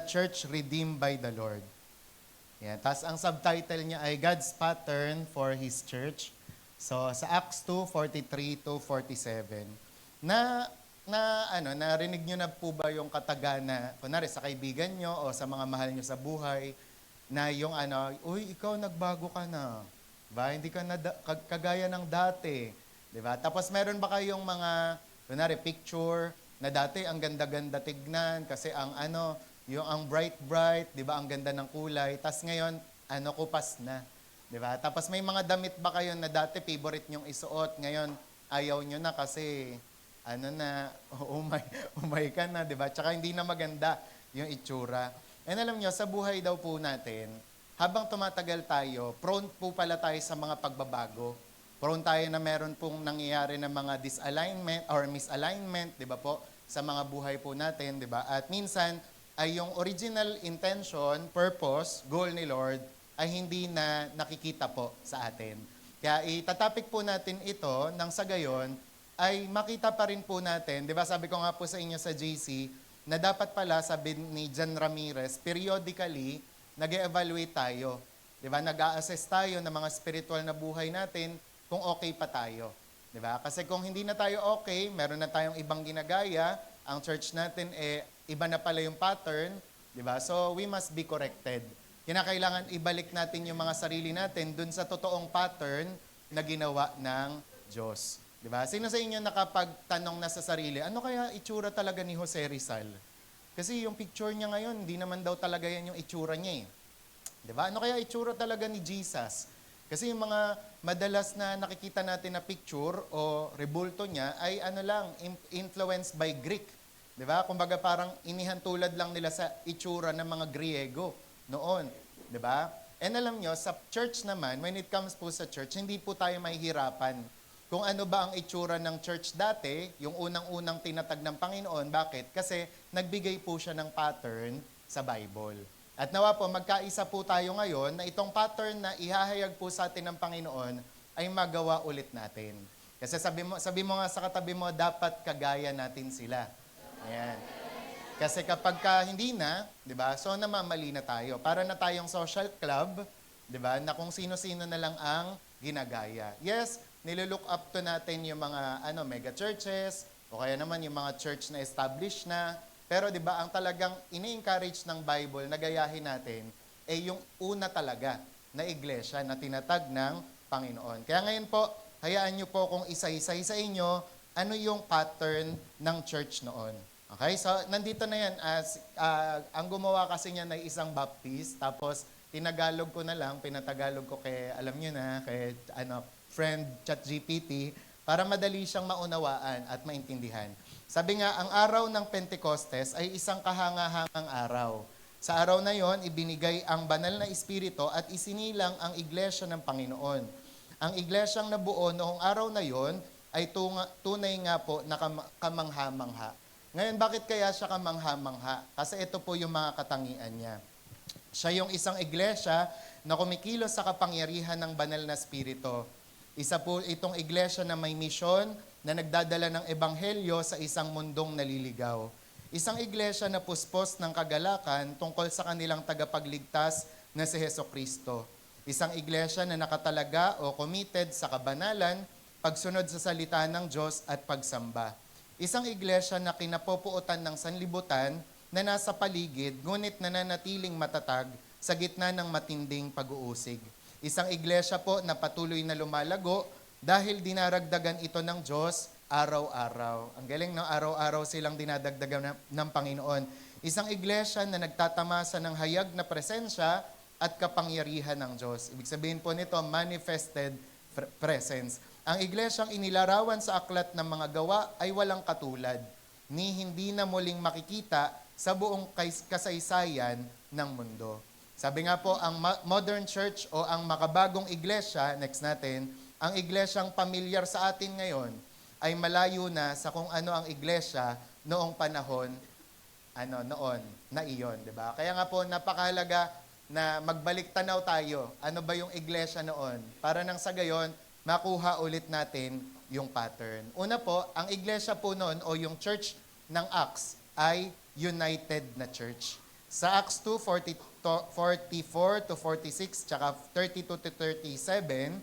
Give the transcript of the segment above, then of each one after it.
church redeemed by the Lord. Yan. Tapos ang subtitle niya ay God's Pattern for His Church. So sa Acts 2:43 to 47. Narinig niyo na po ba yung katagana, kunwari sa kaibigan niyo o sa mga mahal niyo sa buhay, na yung uy, ikaw nagbago ka na. Diba? Hindi ka na kagaya ng dati. Diba? Tapos meron ba kayong mga, kunwari, picture na dati ang ganda-ganda tignan kasi yung ang bright, di ba? Ang ganda ng kulay. Tapos ngayon, kupas na. Di ba? Tapos may mga damit ba kayo na dati favorite nyong isuot, ngayon ayaw nyo na kasi umay ka na, di ba? Tsaka hindi na maganda yung itsura. And alam nyo, sa buhay daw po natin, habang tumatagal tayo, prone po pala tayo sa mga pagbabago. Prone tayo na meron pong nangyayari na mga disalignment or misalignment, di ba po, sa mga buhay po natin, di ba? At minsan, ay yung original intention, purpose, goal ni Lord, ay hindi na nakikita po sa atin. Kaya itatapik po natin ito nang sa gayon, ay makita pa rin po natin, di ba sabi ko nga po sa inyo sa JC, na dapat pala, sabi ni John Ramirez, periodically, nag-evaluate tayo. Di ba? Nag-a-assess tayo ng mga spiritual na buhay natin kung okay pa tayo. Di ba? Kasi kung hindi na tayo okay, meron na tayong ibang ginagaya, ang church natin iba na pala yung pattern, di ba? So we must be corrected. Kinakailangan ibalik natin yung mga sarili natin dun sa totoong pattern na ginawa ng Diyos. Di ba? Sino sa inyo nakapagtanong na sa sarili, ano kaya itsura talaga ni Jose Rizal? Kasi yung picture niya ngayon, hindi naman daw talaga yan yung itsura niya eh. Di ba? Ano kaya itsura talaga ni Jesus? Kasi yung mga madalas na nakikita natin na picture o rebulto niya ay influenced by Greek. Di ba? Kumbaga parang inihantulad lang nila sa itsura ng mga Griego noon. Di ba? And alam nyo, sa church naman, when it comes po sa church, hindi po tayo mahihirapan. Kung ano ba ang itsura ng church dati, yung unang-unang tinatag ng Panginoon. Bakit? Kasi nagbigay po siya ng pattern sa Bible. At nawa po, magkaisa po tayo ngayon na itong pattern na ihahayag po sa atin ng Panginoon ay magawa ulit natin. Kasi sabi mo nga sa katabi mo, dapat kagaya natin sila. Ayan. Kasi kapag hindi na, di ba, so namamali na tayo. Para na tayong social club, di ba, na kung sino-sino na lang ang ginagaya. Yes, nililook up to natin yung mga mega churches, o kaya naman yung mga church na established na. Pero di ba, ang talagang ini-encourage ng Bible na gayahin natin, yung una talaga na iglesia na tinatag ng Panginoon. Kaya ngayon po, hayaan nyo po kung isa-isa sa inyo, ano yung pattern ng church noon. Okay, so nandito na yan. Ang gumawa kasi niya na isang baptist, tapos tinagalog ko na lang, pinatagalog ko kay, alam niyo na, kay friend ChatGPT, para madali siyang maunawaan at maintindihan. Sabi nga, ang araw ng Pentecostes ay isang kahangahangang araw. Sa araw na yon, ibinigay ang banal na espiritu at isinilang ang iglesia ng Panginoon. Ang iglesyang nabuo noong araw na yon ay tunay nga po na kamangha-mangha. Ngayon, bakit kaya siya kamangha-mangha? Kasi ito po yung mga katangian niya. Siya yung isang iglesia na kumikilos sa kapangyarihan ng banal na espiritu. Isa po itong iglesia na may misyon na nagdadala ng ebanghelyo sa isang mundong naliligaw. Isang iglesia na puspos ng kagalakan tungkol sa kanilang tagapagligtas na si Hesukristo. Isang iglesia na nakatalaga o committed sa kabanalan, pagsunod sa salita ng Diyos at pagsamba. Isang iglesia na kinapopuotan ng sanlibutan na nasa paligid, ngunit nananatiling matatag sa gitna ng matinding pag-uusig. Isang iglesia po na patuloy na lumalago dahil dinaragdagan ito ng Diyos araw-araw. Ang galing, no? Araw-araw silang dinadagdagan ng Panginoon. Isang iglesia na nagtatamasa ng hayag na presensya at kapangyarihan ng Diyos. Ibig sabihin po nito, manifested presence. Ang iglesyang inilarawan sa aklat ng mga gawa ay walang katulad, ni hindi na muling makikita sa buong kasaysayan ng mundo. Sabi nga po, ang modern church o ang makabagong iglesia, next natin, ang iglesyang pamilyar sa atin ngayon ay malayo na sa kung ano ang iglesia noong panahon noon na iyon, di ba? Kaya nga po napakahalaga na magbalik tanaw tayo. Ano ba yung iglesia noon? Para nang sa gayon, makuha ulit natin yung pattern. Una po, ang iglesia po noon o yung church ng Acts ay united na church. Sa Acts 2:44 to 46, tsaka 32 to 37,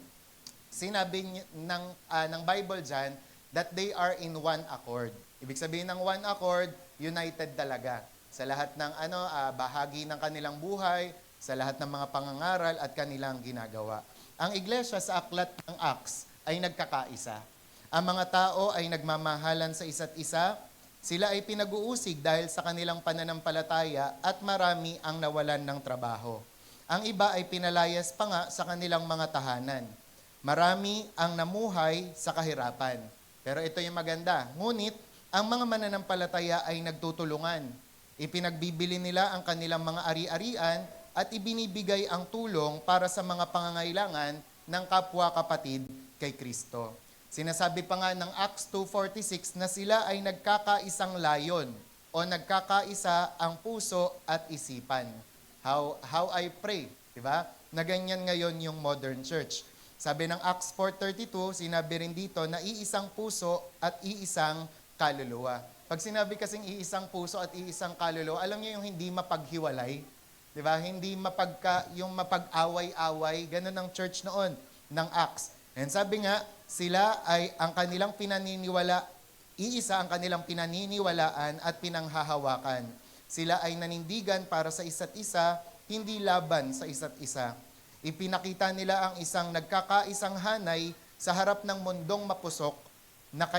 sinabi ng Bible dyan that they are in one accord. Ibig sabihin ng one accord, united talaga. Sa lahat ng bahagi ng kanilang buhay, sa lahat ng mga pangangaral at kanilang ginagawa. Ang iglesia sa aklat ng Acts ay nagkakaisa. Ang mga tao ay nagmamahalan sa isa't isa. Sila ay pinag-uusig dahil sa kanilang pananampalataya at marami ang nawalan ng trabaho. Ang iba ay pinalayas pa nga sa kanilang mga tahanan. Marami ang namuhay sa kahirapan. Pero ito yung maganda. Ngunit, ang mga mananampalataya ay nagtutulungan. Ipinagbibili nila ang kanilang mga ari-arian at ibinibigay ang tulong para sa mga pangangailangan ng kapwa-kapatid kay Kristo. Sinasabi pa nga ng Acts 2:46 na sila ay nagkakaisang layon o nagkakaisa ang puso at isipan. How I pray, di ba? Na ganyan ngayon yung modern church. Sabi ng Acts 4:32, sinabi rin dito na iisang puso at iisang kaluluwa. Pag sinabi kasing iisang puso at iisang kaluluwa, alam niyo yung hindi mapaghiwalay, di ba? Hindi yung mapag-away-away, ganun ang church noon ng Acts. And sabi nga, sila ay ang kanilang iisa ang kanilang pinaniniwalaan at pinanghahawakan. Sila ay nanindigan para sa isa't isa, hindi laban sa isa't isa. Ipinakita nila ang isang nagkakaisang hanay sa harap ng mundong mapusok na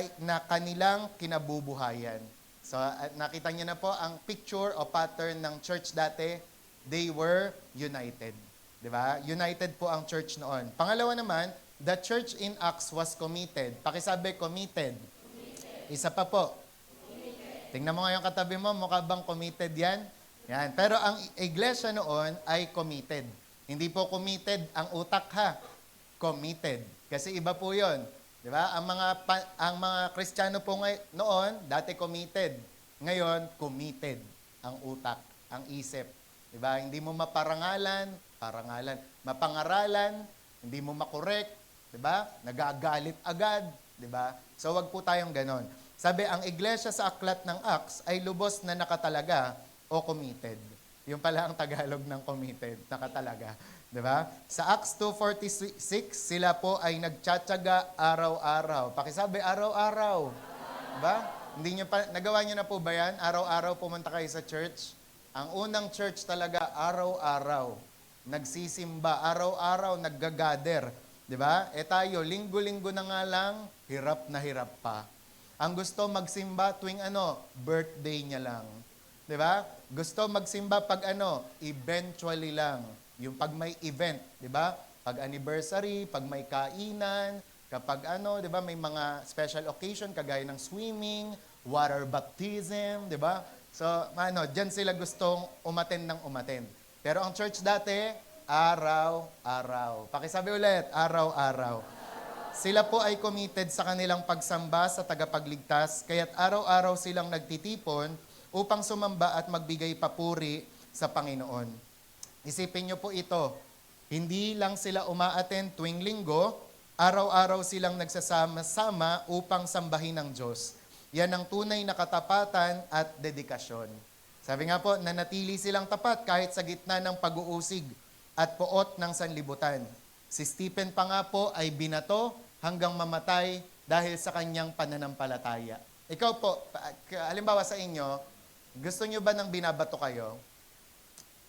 kanilang kinabubuhayan. So nakita niyo na po ang picture o pattern ng church dati. They were united. Diba? United po ang church noon. Pangalawa naman, the church in Acts was committed. Pakisabi, committed. Isa pa po. Committed. Tingnan mo ngayon katabi mo, mukha bang committed yan? Yan. Pero ang iglesia noon ay committed. Hindi po committed ang utak ha. Committed. Kasi iba po yon. Diba? Ang mga Kristiyano po noon, dati committed. Ngayon, committed ang utak, ang isip. Diba? Hindi mo maparangalan. Mapangaralan, hindi mo makorek. Diba? Nagagalit agad. Diba? So wag po tayong ganon. Sabi, ang iglesia sa aklat ng Acts ay lubos na nakatalaga o committed. Yung pala ang Tagalog ng committed, nakatalaga. Diba? Sa Acts 2:46, sila po ay nagtsatsaga araw-araw. Pakisabi, araw-araw. Diba? Nagawa niyo na po ba yan? Araw-araw pumunta kayo sa church? Ang unang church talaga, araw-araw. Nagsisimba, araw-araw, naggagather. Diba? Tayo, linggo-linggo na nga lang, hirap na hirap pa. Ang gusto magsimba tuwing birthday niya lang. Diba? Gusto magsimba pag eventually lang. Yung pag may event, diba? Pag anniversary, pag may kainan, kapag diba? May mga special occasion, kagaya ng swimming, water baptism, diba? So, dyan sila gustong umattend ng umattend. Pero ang church dati, araw-araw. Pakisabi ulit, araw-araw. Sila po ay committed sa kanilang pagsamba sa tagapagligtas, kaya't araw-araw silang nagtitipon upang sumamba at magbigay papuri sa Panginoon. Isipin niyo po ito, hindi lang sila umaattend tuwing linggo, araw-araw silang nagsasama-sama upang sambahin ang Diyos. Yan ang tunay na katapatan at dedikasyon. Sabi nga po, nanatili silang tapat kahit sa gitna ng pag-uusig at poot ng sanlibutan. Si Stephen pa nga po ay binato hanggang mamatay dahil sa kanyang pananampalataya. Ikaw po, halimbawa sa inyo, gusto nyo ba nang binabato kayo?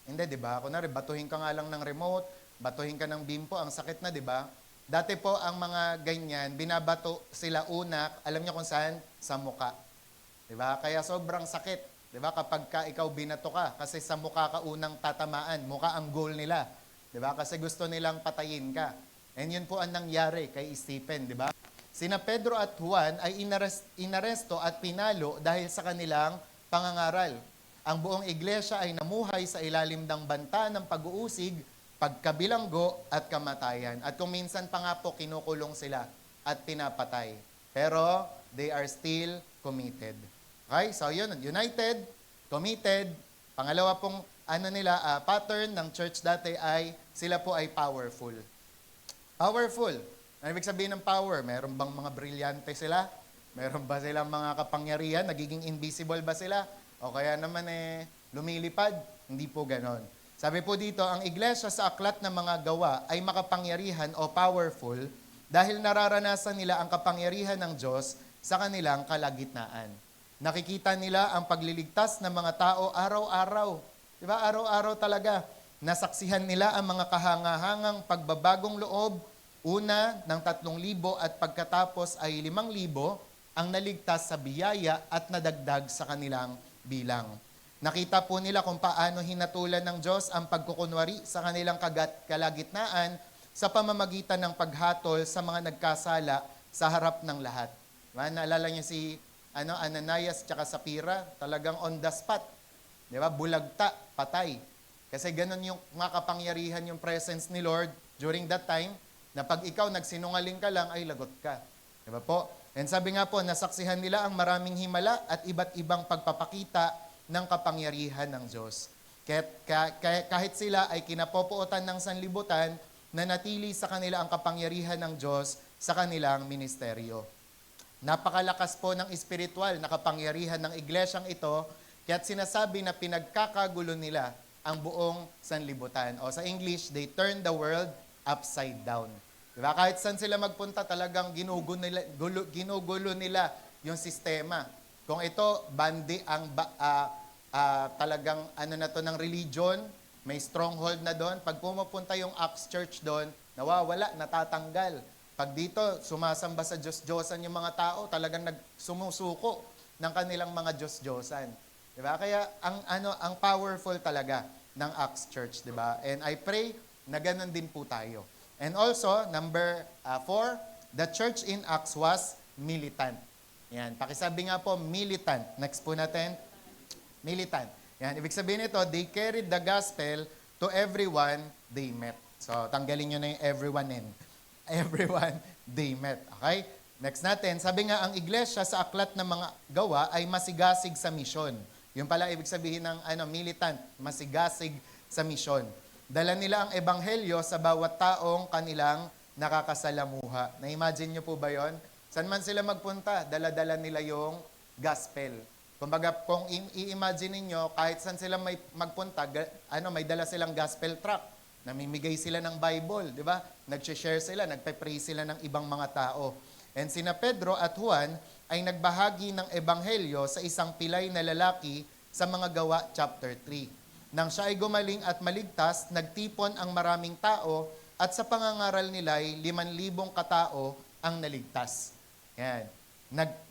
Hindi, di ba? Kunwari, batuhin ka nga lang ng remote, batuhin ka ng bimpo, ang sakit na, di ba? Dati po, ang mga ganyan, binabato sila una, alam niyo kung saan? Sa muka. Di ba? Kaya sobrang sakit. Di ba? Kapag ikaw binato ka, kasi sa muka ka unang tatamaan, muka ang goal nila. Di ba? Kasi gusto nilang patayin ka. And yun po ang nangyari kay Stephen, di ba? Sina Pedro at Juan ay inaresto at pinalo dahil sa kanilang pangangaral. Ang buong iglesia ay namuhay sa ilalim ng banta ng pag-uusig, pagkabilanggo at kamatayan. At kung minsan pa nga po kinukulong sila at pinapatay. Pero they are still committed. Okay? So yun, united, committed. Pangalawa pong pattern ng church dati ay sila po ay powerful. Powerful. Ano ibig sabihin ng power? Meron bang mga brilyante sila? Meron ba silang mga kapangyarihan? Nagiging invisible ba sila? O kaya naman lumilipad? Hindi po ganon. Sabi po dito, ang iglesia sa aklat ng mga gawa ay makapangyarihan o powerful dahil nararanasan nila ang kapangyarihan ng Diyos sa kanilang kalagitnaan. Nakikita nila ang pagliligtas ng mga tao araw-araw. Diba? Araw-araw talaga. Nasaksihan nila ang mga kahangahangang pagbabagong loob. Una ng 3,000 at pagkatapos ay 5,000 ang naligtas sa biyaya at nadagdag sa kanilang bilang. Nakita po nila kung paano hinatulan ng Diyos ang pagkukunwari sa kanilang kalagitnaan sa pamamagitan ng paghatol sa mga nagkasala sa harap ng lahat. Naalala niyo si Ananias at Sapphira, talagang on the spot. Di ba? Bulagta, patay. Kasi ganun yung makapangyarihan yung presence ni Lord during that time, na pag ikaw nagsinungaling ka lang, ay lagot ka. Di ba po? And sabi nga po, nasaksihan nila ang maraming himala at iba't ibang pagpapakita ng kapangyarihan ng Diyos. Kahit sila ay kinapopuotan ng sanlibutan, nanatili sa kanila ang kapangyarihan ng Diyos sa kanilang ministeryo. Napakalakas po ng espiritual na kapangyarihan ng iglesyang ito, kaya't sinasabi na pinagkakagulo nila ang buong sanlibutan. O sa English, they turn the world upside down. Diba? Kahit saan sila magpunta, talagang ginugulo nila yung sistema. Kung ito, bandi ang talagang ng religion, may stronghold na doon. Pag pumupunta yung Acts Church doon, nawawala, natatanggal. Pag dito, sumasamba sa Diyos-Diyosan yung mga tao, talagang sumusuko ng kanilang mga Diyos-Diyosan. Diba? Kaya ang powerful talaga ng Acts Church, diba? And I pray na ganun din po tayo. And also, number 4, the church in Acts was militant. Yan, pakisabi nga po, militant. Next po natin, militant. Yan, ibig sabihin nito, they carried the gospel to everyone they met. So, tanggalin nyo na yung everyone in. Everyone they met. Okay? Next natin, sabi nga, ang iglesia sa aklat ng mga gawa ay masigasig sa misyon. Yung pala, ibig sabihin ng militant, masigasig sa misyon. Dala nila ang ebanghelyo sa bawat taong kanilang nakakasalamuha. Na-imagine nyo po ba yon? Saan man sila magpunta, dala-dala nila yung gospel. Kumbaga, kung i-imagine niyo kahit saan sila may magpunta, may dala silang gospel tract. Namimigay sila ng Bible, di ba? Nag-share sila, nagpe-pray sila ng ibang mga tao. And sina Pedro at Juan ay nagbahagi ng ebanghelyo sa isang pilay na lalaki sa mga gawa chapter 3. Nang siya ay gumaling at maligtas, nagtipon ang maraming tao at sa pangangaral nila ay 5,000 katao ang naligtas. Yan.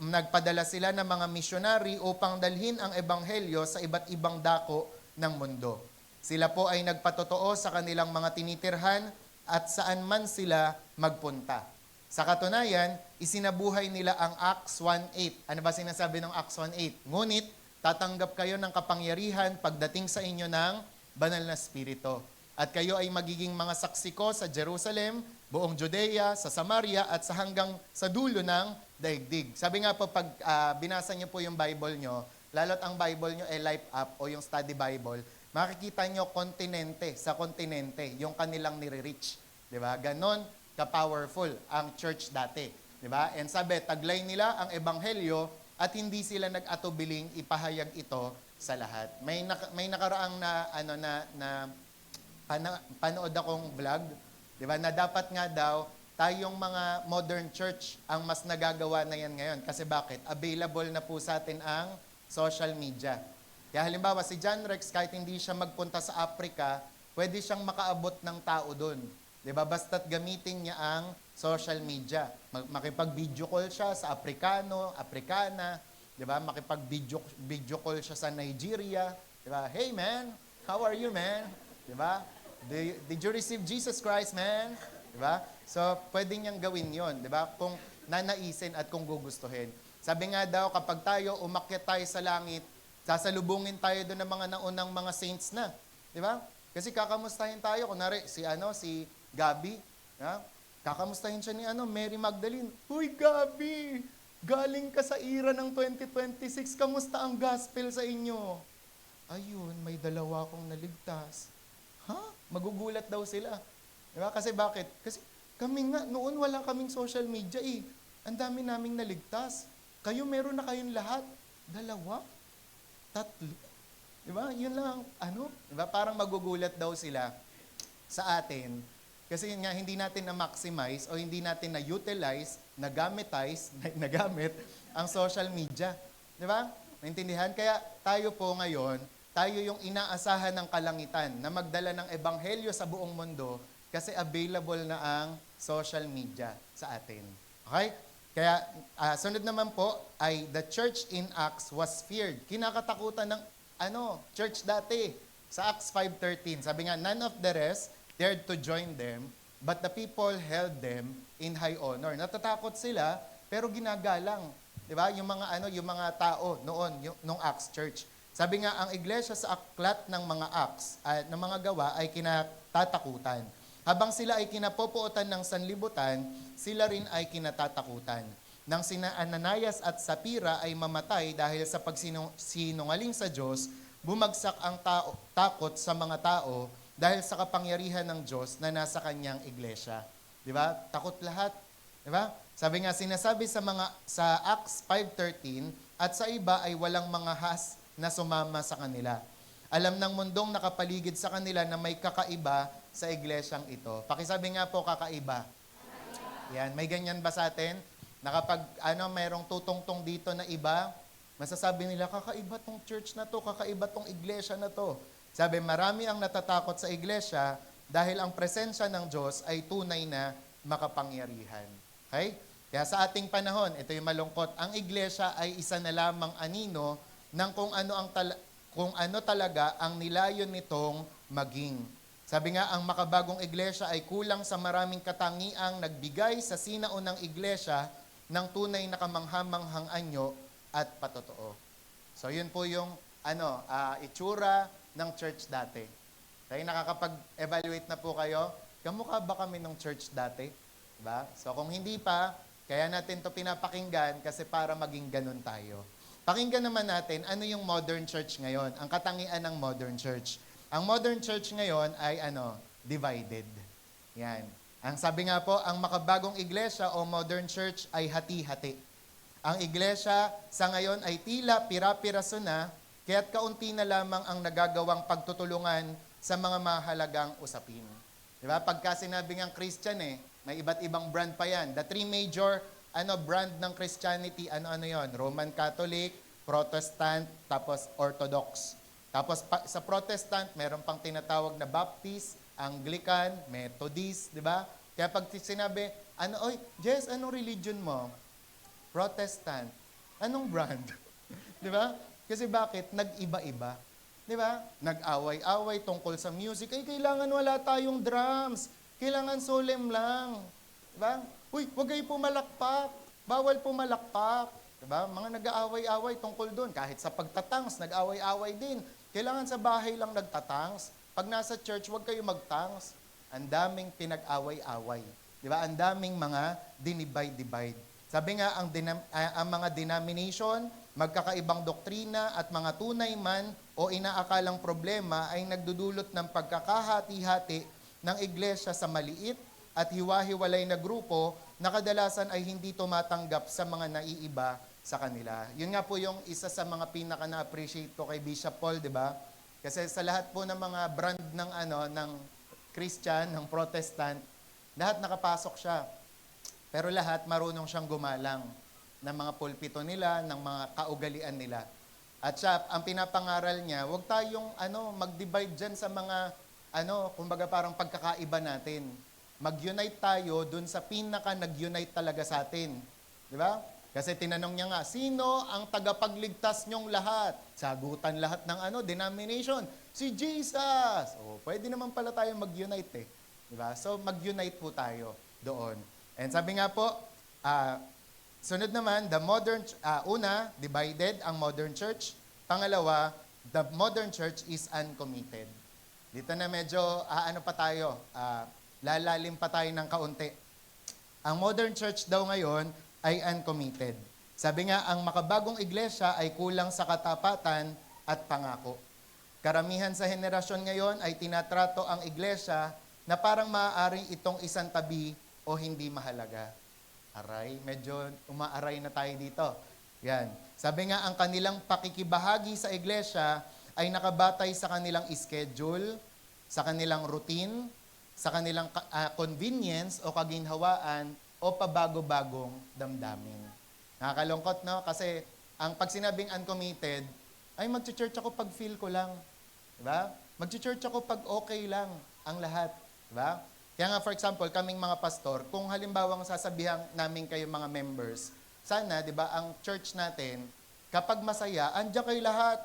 Nagpadala sila ng mga misyonary upang dalhin ang ebanghelyo sa iba't ibang dako ng mundo. Sila po ay nagpatotoo sa kanilang mga tinitirhan at saan man sila magpunta. Sa katunayan, isinabuhay nila ang Acts 1:8. Ano ba sinasabi ng Acts 1:8? Ngunit, tatanggap kayo ng kapangyarihan pagdating sa inyo ng banal na spirito. At kayo ay magiging mga saksi ko sa Jerusalem, buong Judea, sa Samaria, at sa hanggang sa dulo ng daigdig. Sabi nga po, pag binasa niyo po yung Bible nyo, lalo't ang Bible nyo ay Life Up o yung Study Bible, makikita nyo kontinente sa kontinente, yung kanilang nire-reach. Diba? Ganon ka-powerful ang church dati. Diba? And sabi, taglay nila ang ebanghelyo at hindi sila nag-atubiling ipahayag ito sa lahat. May nakaraang panood akong vlog, di ba, na dapat nga daw tayong mga modern church ang mas nagagawa na yan ngayon. Kasi bakit? Available na po sa atin ang social media. Kaya halimbawa, si John Rex, kahit hindi siya magpunta sa Africa, pwede siyang makaabot ng tao doon. Di ba? Basta't gamitin niya ang social media. Makipag-video call siya sa Afrikano, Afrikana, di ba? Makipag-video call siya sa Nigeria, di ba? Hey man, how are you man? Di ba? Did you receive Jesus Christ, man? Di ba? So, pwede niyang gawin yon, di ba? Kung nanaisin at kung gugustuhin. Sabi nga daw, kapag tayo umakyat tayo sa langit, sasalubungin tayo doon ng mga naunang mga saints na. Di ba? Kasi kakamustahin tayo. Kunwari, si Gabi, ha? Kakamustahin siya ni Mary Magdalene. Uy, Gabi! Galing ka sa era ng 2026. Kamusta ang gospel sa inyo? Ayun, may dalawa akong naligtas. Ha? Magugulat daw sila. Diba? Kasi bakit? Kasi kami nga, noon wala kaming social media eh. Ang dami naming naligtas. Kayo meron na kayong lahat. 2, 3. Di ba? Yun lang, di ba? Parang magugulat daw sila sa atin. Kasi yun nga, hindi natin na-maximize o hindi natin na-utilize, nagamit ang social media. Di ba? Naintindihan? Kaya tayo po ngayon, tayo yung inaasahan ng kalangitan na magdala ng ebanghelyo sa buong mundo kasi available na ang social media sa atin. Okay? Kaya sunod naman po ay the church in Acts was feared. Kinakatakutan ng church dati. Sa Acts 5:13, sabi nga, none of the rest dared to join them, but the people held them in high honor. Natatakot sila, pero ginagalang. 'Di ba? Yung mga tao noon, nung Acts church. Sabi nga, ang iglesia sa aklat ng mga Acts, ng mga gawa ay kinatatakutan. Habang sila ay kinapopuotan ng sanlibutan, sila rin ay kinatatakutan. Nang sina Ananias at Sapira ay mamatay dahil sa pagsinungaling sa Diyos, bumagsak ang takot sa mga tao dahil sa kapangyarihan ng Diyos na nasa kanyang iglesia. Di ba? Takot lahat. Di ba? Sabi nga, sinasabi sa Acts 5:13, at sa iba ay walang mga has na sumama sa kanila. Alam ng mundong nakapaligid sa kanila na may kakaiba sa iglesyang ito. Pakisabi nga po, kakaiba. Yan, may ganyan ba sa atin? Na kapag mayroong tutungtong dito na iba, masasabi nila, kakaiba tong church na to, kakaiba tong iglesia na to. Sabi, marami ang natatakot sa iglesia dahil ang presensya ng Diyos ay tunay na makapangyarihan. Okay? Kaya sa ating panahon, ito yung malungkot, ang iglesia ay isa na lamang anino ng kung ano talaga ang nilayon nitong maging. Sabi nga, ang makabagong iglesia ay kulang sa maraming katangiang nagbigay sa sinaunang iglesia ng tunay na kamanghamanghang anyo at patotoo. So yun po yung itsura ng church dati. Kaya nakakapag-evaluate na po kayo, kamukha ba kami ng church dati? Diba? So kung hindi pa, kaya natin to pinapakinggan kasi para maging ganun tayo. Pakinggan naman natin ano yung modern church ngayon, ang katangian ng modern church. Ang modern church ngayon ay divided. Yan. Ang sabi nga po, ang makabagong iglesia o modern church ay hati-hati. Ang iglesia sa ngayon ay tila pira-piraso na, kaya't kaunti na lamang ang nagagawang pagtutulungan sa mga mahalagang usapin. Diba? Pagka sinabi ng Christian may iba't ibang brand pa yan. The three major brand ng Christianity, ano yon? Roman Catholic, Protestant, tapos Orthodox. Tapos sa Protestant, meron pang tinatawag na Baptist, Anglican, Methodist, di ba? Kaya pag sinabi, Jess, anong religion mo? Protestant. Anong brand? Di ba? Kasi bakit? Nag-iba-iba. Di ba? Nag-away-away tungkol sa music. Ay, kailangan wala tayong drums. Kailangan solemn lang. Di ba? Uy, wag kayo pumalakpak. Bawal pumalakpak. Di ba? Mga nag-aaway-away tungkol doon. Kahit sa pagtatangs, nag-away-away din. Kailangan sa bahay lang nagtatangs. Pag nasa church, wag kayo magtangs. Ang daming pinag-away-away. Di ba? Ang daming mga dinivide-divide. Sabi nga, ang mga denomination, magkakaibang doktrina at mga tunay man o inaakalang problema ay nagdudulot ng pagkakahati-hati ng iglesia sa maliit at hiwa-hiwalay na grupo na kadalasan ay hindi tumatanggap sa mga naiiba sa kanila. Yun nga po yung isa sa mga pinaka na-appreciate ko kay Bishop Paul, di ba? Kasi sa lahat po ng mga brand ng Christian, ng Protestant, lahat nakapasok siya. Pero lahat marunong siyang gumalang ng mga pulpito nila, ng mga kaugalian nila. At siya, ang pinapangaral niya, huwag tayong mag-divide dyan sa mga kumbaga parang pagkakaiba natin. Mag-unite tayo dun sa pinaka nag-unite talaga sa atin. Di ba? Kasi tinanong niya nga, sino ang tagapagligtas niyong lahat? Sagutan lahat ng denomination. Si Jesus! Pwede naman pala tayo mag-unite Di ba? So mag-unite po tayo doon. And sabi nga po, sunod naman, divided ang modern church. Pangalawa, the modern church is uncommitted. Dito na medyo, lalalim pa tayo ng kaunti. Ang modern church daw ngayon ay uncommitted. Sabi nga, ang makabagong iglesia ay kulang sa katapatan at pangako. Karamihan sa henerasyon ngayon ay tinatrato ang iglesia na parang maaaring itong isang tabi o hindi mahalaga. Aray, medyo umaaray na tayo dito. Yan. Sabi nga, ang kanilang pakikibahagi sa iglesia ay nakabatay sa kanilang schedule, sa kanilang routine, sa kanilang convenience o kaginhawaan o pabago-bagong damdamin. Nakakalungkot, no? Kasi ang pag sinabing uncommitted, ay mag-church ako pag feel ko lang. Diba? Mag-church ako pag okay lang ang lahat. Diba? Kaya nga, for example, kaming mga pastor, kung halimbawang sasabihan namin kayo mga members, sana, di ba, ang church natin, kapag masaya, andyan kayo lahat.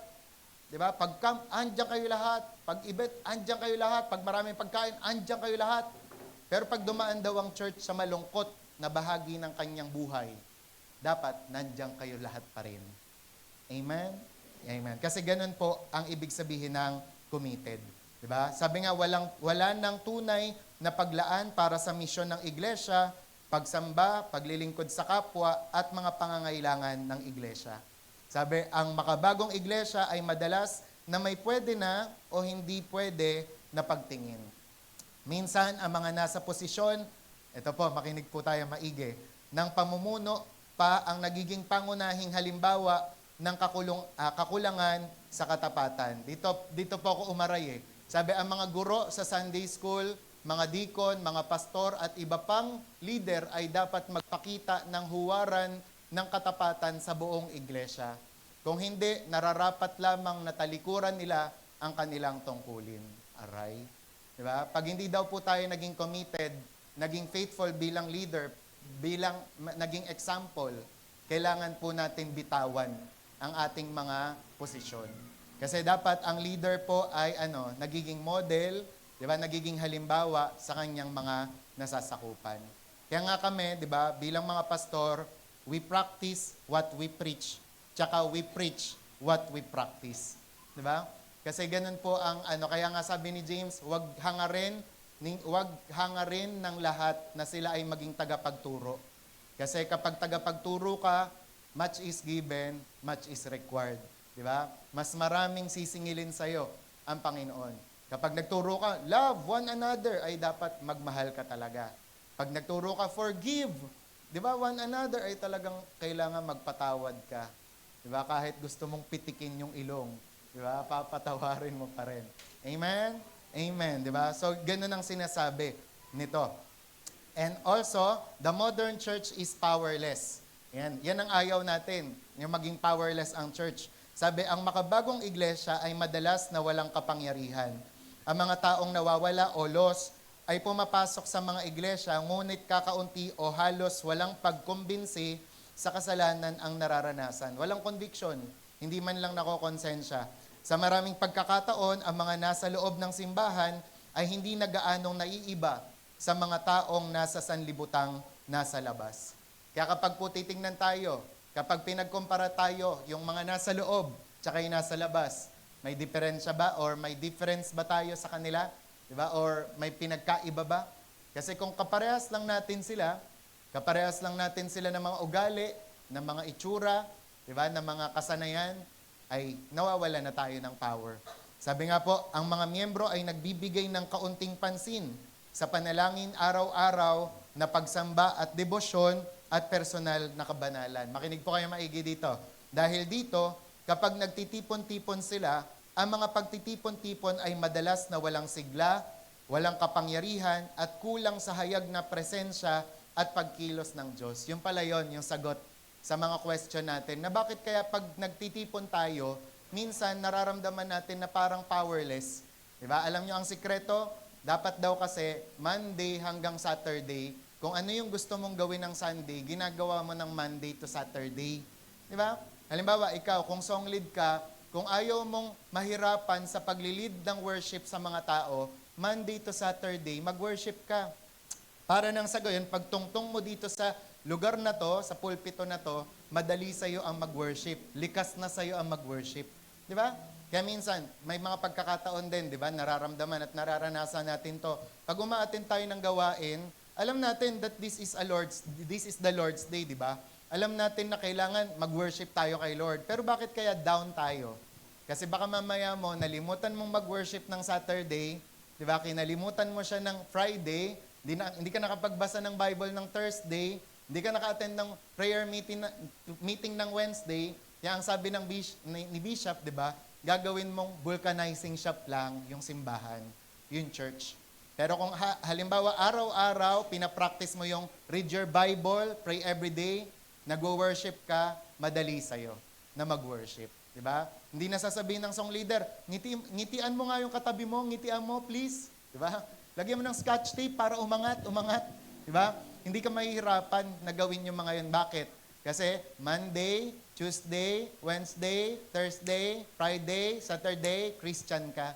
Di ba? Pag camp, andyan kayo lahat. Pag event, andyan kayo lahat. Pag maraming pagkain, andyan kayo lahat. Pero pag dumaan daw ang church sa malungkot na bahagi ng kanyang buhay, dapat nandyan kayo lahat pa rin. Amen? Amen. Kasi ganun po ang ibig sabihin ng committed. Diba? Sabi nga, wala nang tunay na paglaan para sa misyon ng iglesia, pagsamba, paglilingkod sa kapwa, at mga pangangailangan ng iglesia. Sabi, ang makabagong iglesia ay madalas na may pwede na o hindi pwede na pagtingin. Minsan, ang mga nasa posisyon, ito po, makinig po tayo maigi, ng pamumuno pa ang nagiging pangunahing halimbawa ng kakulangan sa katapatan. Dito po ako umaray eh. Sabi, ang mga guro sa Sunday School, mga deacon, mga pastor at iba pang leader ay dapat magpakita ng huwaran ng katapatan sa buong iglesia. Kung hindi, nararapat lamang na talikuran nila ang kanilang tungkulin. Aray. Diba? Pag hindi daw po tayo naging committed, naging faithful bilang leader, naging example, kailangan po natin bitawan ang ating mga posisyon. Kasi dapat ang leader po ay nagiging model, 'di ba? Nagiging halimbawa sa kanyang mga nasasakupan. Kaya nga kami, 'di ba, bilang mga pastor, we practice what we preach. Tsaka we preach what we practice. 'Di ba? Kasi ganun po ang kaya nga sabi ni James, wag hangarin ng lahat na sila ay maging tagapagturo. Kasi kapag tagapagturo ka, much is given, much is required. Di ba? Mas maraming sisingilin sa'yo ang Panginoon. Kapag nagturo ka, love one another, ay dapat magmahal ka talaga. Pag nagturo ka, forgive. Di ba? One another ay talagang kailangan magpatawad ka. Di ba? Kahit gusto mong pitikin yung ilong, di ba? Papatawarin mo pa rin. Amen? Amen. Di ba? So, ganun ang sinasabi nito. And also, the modern church is powerless. Yan ang ayaw natin, yung maging powerless ang church. Sabi, ang makabagong iglesia ay madalas na walang kapangyarihan. Ang mga taong nawawala o lost ay pumapasok sa mga iglesia, ngunit kakaunti o halos walang pagkumbinsi sa kasalanan ang nararanasan. Walang conviction, hindi man lang nakokonsensya. Sa maraming pagkakataon, ang mga nasa loob ng simbahan ay hindi na gaanong naiiba sa mga taong nasa sanlibutang nasa labas. Kaya kapag po titingnan tayo, kapag pinagkumpara tayo, yung mga nasa loob, tsaka yung nasa labas, may diferensya ba? Or may difference ba tayo sa kanila? Diba? Or may pinagkaiba ba? Kasi kung kaparehas lang natin sila ng mga ugali, ng mga itsura, diba? Ng mga kasanayan, ay nawawala na tayo ng power. Sabi nga po, ang mga miyembro ay nagbibigay ng kaunting pansin sa panalangin araw-araw na pagsamba at debosyon at personal na kabanalan. Makinig po kayo maigi dito. Dahil dito, kapag nagtitipon-tipon sila, ang mga pagtitipon-tipon ay madalas na walang sigla, walang kapangyarihan, at kulang sa hayag na presensya at pagkilos ng Diyos. Yung pala yon, yung sagot sa mga question natin, na bakit kaya pag nagtitipon tayo, minsan nararamdaman natin na parang powerless. Diba? Alam nyo ang sikreto? Dapat daw kasi Monday hanggang Saturday, kung ano yung gusto mong gawin ng Sunday, ginagawa mo ng Monday to Saturday. Di ba? Halimbawa, ikaw, kung song lead ka, kung ayaw mong mahirapan sa paglilid ng worship sa mga tao, Monday to Saturday, mag-worship ka. Para nang sa gayon, pagtungtong mo dito sa lugar na to, sa pulpito na to, madali sa'yo ang mag-worship. Likas na sa'yo ang mag-worship. Di ba? Kaya minsan, may mga pagkakataon din, di ba? Nararamdaman at nararanasan natin to. Pag umaattend tayo ng gawain, alam natin that this is the Lord's Day, di ba? Alam natin na kailangan mag-worship tayo kay Lord. Pero bakit kaya down tayo? Kasi baka mamaya mo, nalimutan mong mag-worship ng Saturday, di ba? Kinalimutan mo siya ng Friday, hindi ka nakapagbasa ng Bible ng Thursday, hindi ka naka-attend ng prayer meeting ng Wednesday. Kaya ang sabi ni Bishop, di ba? gagawin mong vulcanizing shop lang yung simbahan, yung church. Pero kung halimbawa araw-araw, pinapractice mo yung read your Bible, pray every day, nag-worship ka, madali sa'yo na mag-worship. Diba? Hindi na sasabihin ng song leader, ngitian mo nga yung katabi mo, ngitian mo please. Diba? Lagyan mo ng scotch tape para umangat. Diba? Hindi ka mahihirapan na gawin yung mga yun. Bakit? Kasi Monday, Tuesday, Wednesday, Thursday, Friday, Saturday, Christian ka.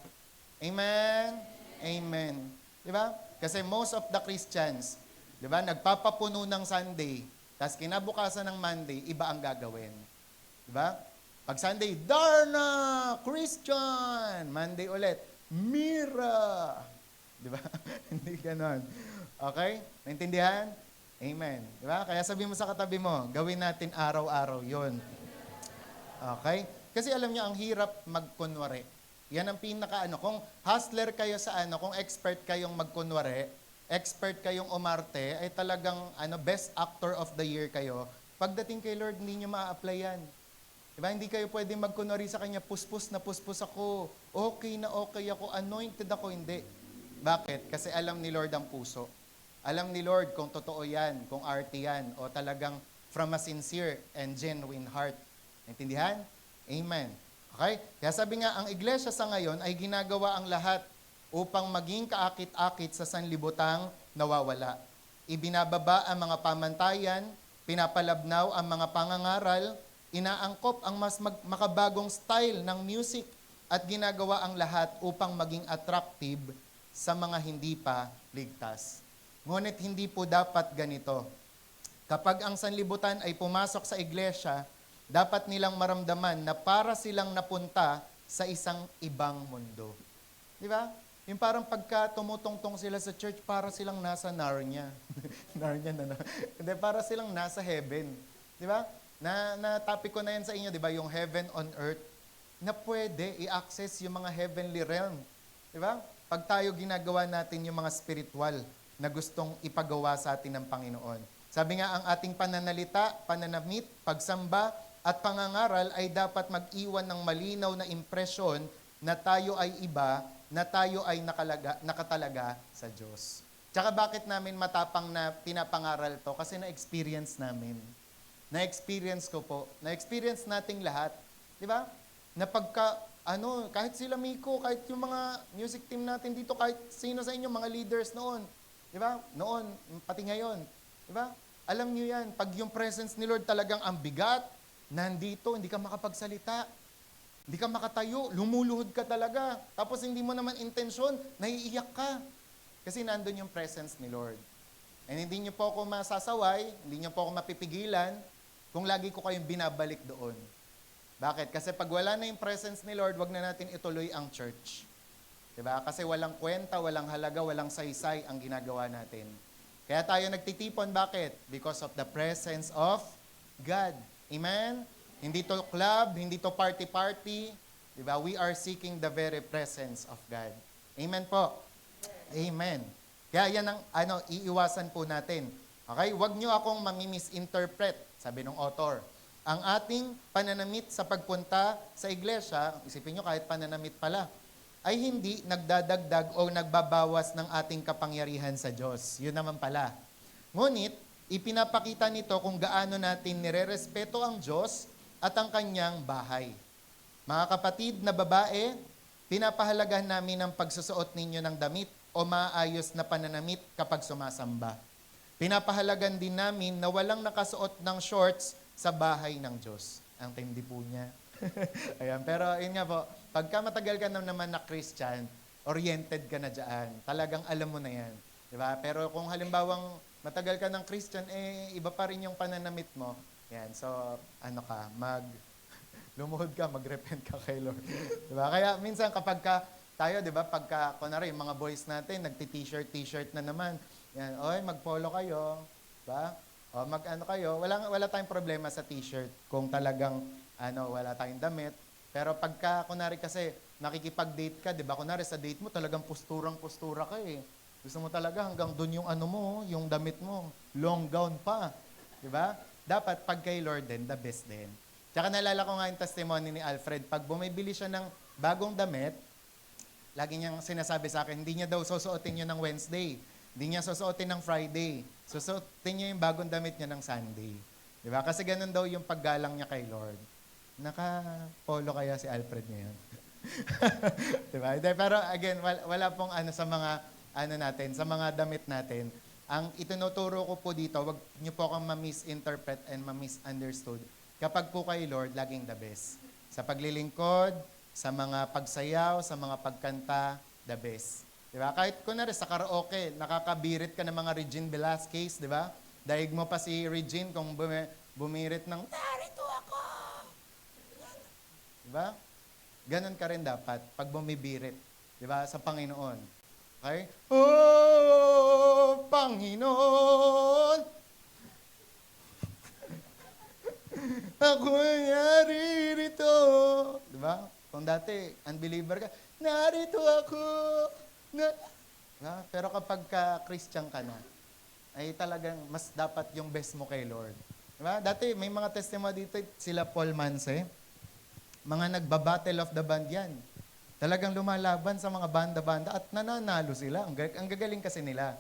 Amen? Amen. Diba? Kasi most of the Christians, diba, nagpapapuno ng Sunday, tapos kinabukasan ng Monday, iba ang gagawin. Diba? Pag Sunday, Darna, Christian. Monday ulit, Mira. Diba? Hindi ganon. Okay? Naintindihan? Amen. Diba? Kaya sabi mo sa katabi mo, gawin natin araw-araw yun. Okay? Kasi alam niyo, ang hirap magkunwari. Yan ang kung hustler kayo sa kung expert kayong magkunwari, expert kayong umarte, ay talagang best actor of the year kayo. Pagdating kay Lord, hindi nyo ma-apply yan. Diba? Hindi kayo pwedeng magkunwari sa Kanya, puspos ako, okay na okay ako, anointed ako, hindi. Bakit? Kasi alam ni Lord ang puso. Alam ni Lord kung totoo yan, kung arte yan, o talagang from a sincere and genuine heart. Naintindihan? Amen. Okay? Kaya sabi nga, ang iglesia sa ngayon ay ginagawa ang lahat upang maging kaakit-akit sa sanlibutang nawawala. Ibinababa ang mga pamantayan, pinapalabnaw ang mga pangangaral, inaangkop ang mas makabagong style ng music at ginagawa ang lahat upang maging attractive sa mga hindi pa ligtas. Ngunit hindi po dapat ganito. Kapag ang sanlibutan ay pumasok sa iglesia, dapat nilang maramdaman na para silang napunta sa isang ibang mundo. Di ba? Yung parang pagka tumutungtong sila sa church, para silang nasa Narnia. Narnia na. Hindi, para silang nasa heaven. Di ba? Na-topic ko na yan sa inyo, di ba? Yung heaven on earth, na pwede i-access yung mga heavenly realm. Di ba? Pag tayo ginagawa natin yung mga spiritual na gustong ipagawa sa atin ng Panginoon. Sabi nga, ang ating pananalita, pananamit, pagsamba, at pangangaral ay dapat mag-iwan ng malinaw na impresyon na tayo ay iba, na tayo ay nakatalaga sa Diyos. Tsaka bakit namin matapang na pinapangaral to? Kasi na-experience namin. Na-experience ko po. Na-experience nating lahat. Di ba? Na pagka, kahit sila Miko, kahit yung mga music team natin dito, kahit sino sa inyo, mga leaders noon. Di ba? Noon, pati ngayon. Di ba? Alam niyo yan, pag yung presence ni Lord talagang ang bigat, nandito, hindi ka makapagsalita. Hindi ka makatayo, lumuluhod ka talaga. Tapos hindi mo naman intensyon, naiiyak ka. Kasi nandun yung presence ni Lord. And hindi niyo po ako masasaway, hindi niyo po ako mapipigilan kung lagi ko kayong binabalik doon. Bakit? Kasi pag wala na yung presence ni Lord, wag na natin ituloy ang church. Diba? Kasi walang kwenta, walang halaga, walang saysay ang ginagawa natin. Kaya tayo nagtitipon, bakit? Because of the presence of God. Amen? Hindi to club, hindi to party-party. Diba? We are seeking the very presence of God. Amen po? Amen. Kaya yan ang iiwasan po natin. Okay? Huwag nyo akong mami-misinterpret, sabi ng author. Ang ating pananamit sa pagpunta sa iglesia, isipin nyo kahit pananamit pala, ay hindi nagdadagdag o nagbabawas ng ating kapangyarihan sa Diyos. Yun naman pala. Ngunit, ipinapakita nito kung gaano natin nirerespeto ang Diyos at ang kanyang bahay. Mga kapatid na babae, pinapahalagahan namin ang pagsusuot ninyo ng damit o maayos na pananamit kapag sumasamba. Pinapahalagan din namin na walang nakasuot ng shorts sa bahay ng Diyos. Ang tindi po niya. Ayan, pero yun nga po, pagka matagal ka naman na Christian, oriented ka na dyan. Talagang alam mo na yan. Diba? Pero kung halimbawang matagal ka ng Christian, iba pa rin yung pananamit mo. Yan, so, lumuhod ka, mag-repent ka kay Lord. Diba? Kaya minsan kapag tayo, diba, pagka, kunwari, yung mga boys natin, nagti-t-shirt na naman. Yan, mag-polo kayo. Diba? O, kayo. Wala tayong problema sa t-shirt kung talagang, wala tayong damit. Pero pagka, kunwari kasi, nakikipag-date ka, diba? Kunwari sa date mo, talagang posturang-postura ka eh. Gusto mo talaga hanggang dun yung yung damit mo. Long gown pa. Diba? Dapat pag kay Lord din, the best din. Tsaka naalala ko nga yung testimony ni Alfred, pag bumibili siya ng bagong damit, lagi niyang sinasabi sa akin, hindi niya daw susuotin yun ng Wednesday. Hindi niya susuotin ng Friday. Susuotin niya yung bagong damit niya ng Sunday. Di ba? Kasi ganun daw yung paggalang niya kay Lord. Naka-polo kaya si Alfred ngayon? Di ba? Pero again, wala pong ano sa mga natin, sa mga damit natin. Ang itinuturo ko po dito, wag niyo po akong ma-misinterpret and ma-misunderstood. Kapag po kay Lord, laging the best. Sa paglilingkod, sa mga pagsayaw, sa mga pagkanta, the best. Di ba? Kahit kunwari sa karaoke, nakakabirit ka ng mga Regine Velasquez, di ba? Daig mo pa si Regine kung bumirit ng, narito ako! Di ba? Ganon ka rin dapat pag bumibirit. Di ba? Sa Panginoon. Okay? Oh, Panginoon! Ako naririto. Di ba? Kung dati, unbeliever ka, narito ako. Diba? Pero kapag ka-Christian ka na, ay talagang mas dapat yung best mo kay Lord. Diba? Dati, may mga testimony dito, sila Paul Manse, mga nagba-battle of the band yan. Talagang lumalaban sa mga banda-banda at nananalo sila. Ang gagaling kasi nila.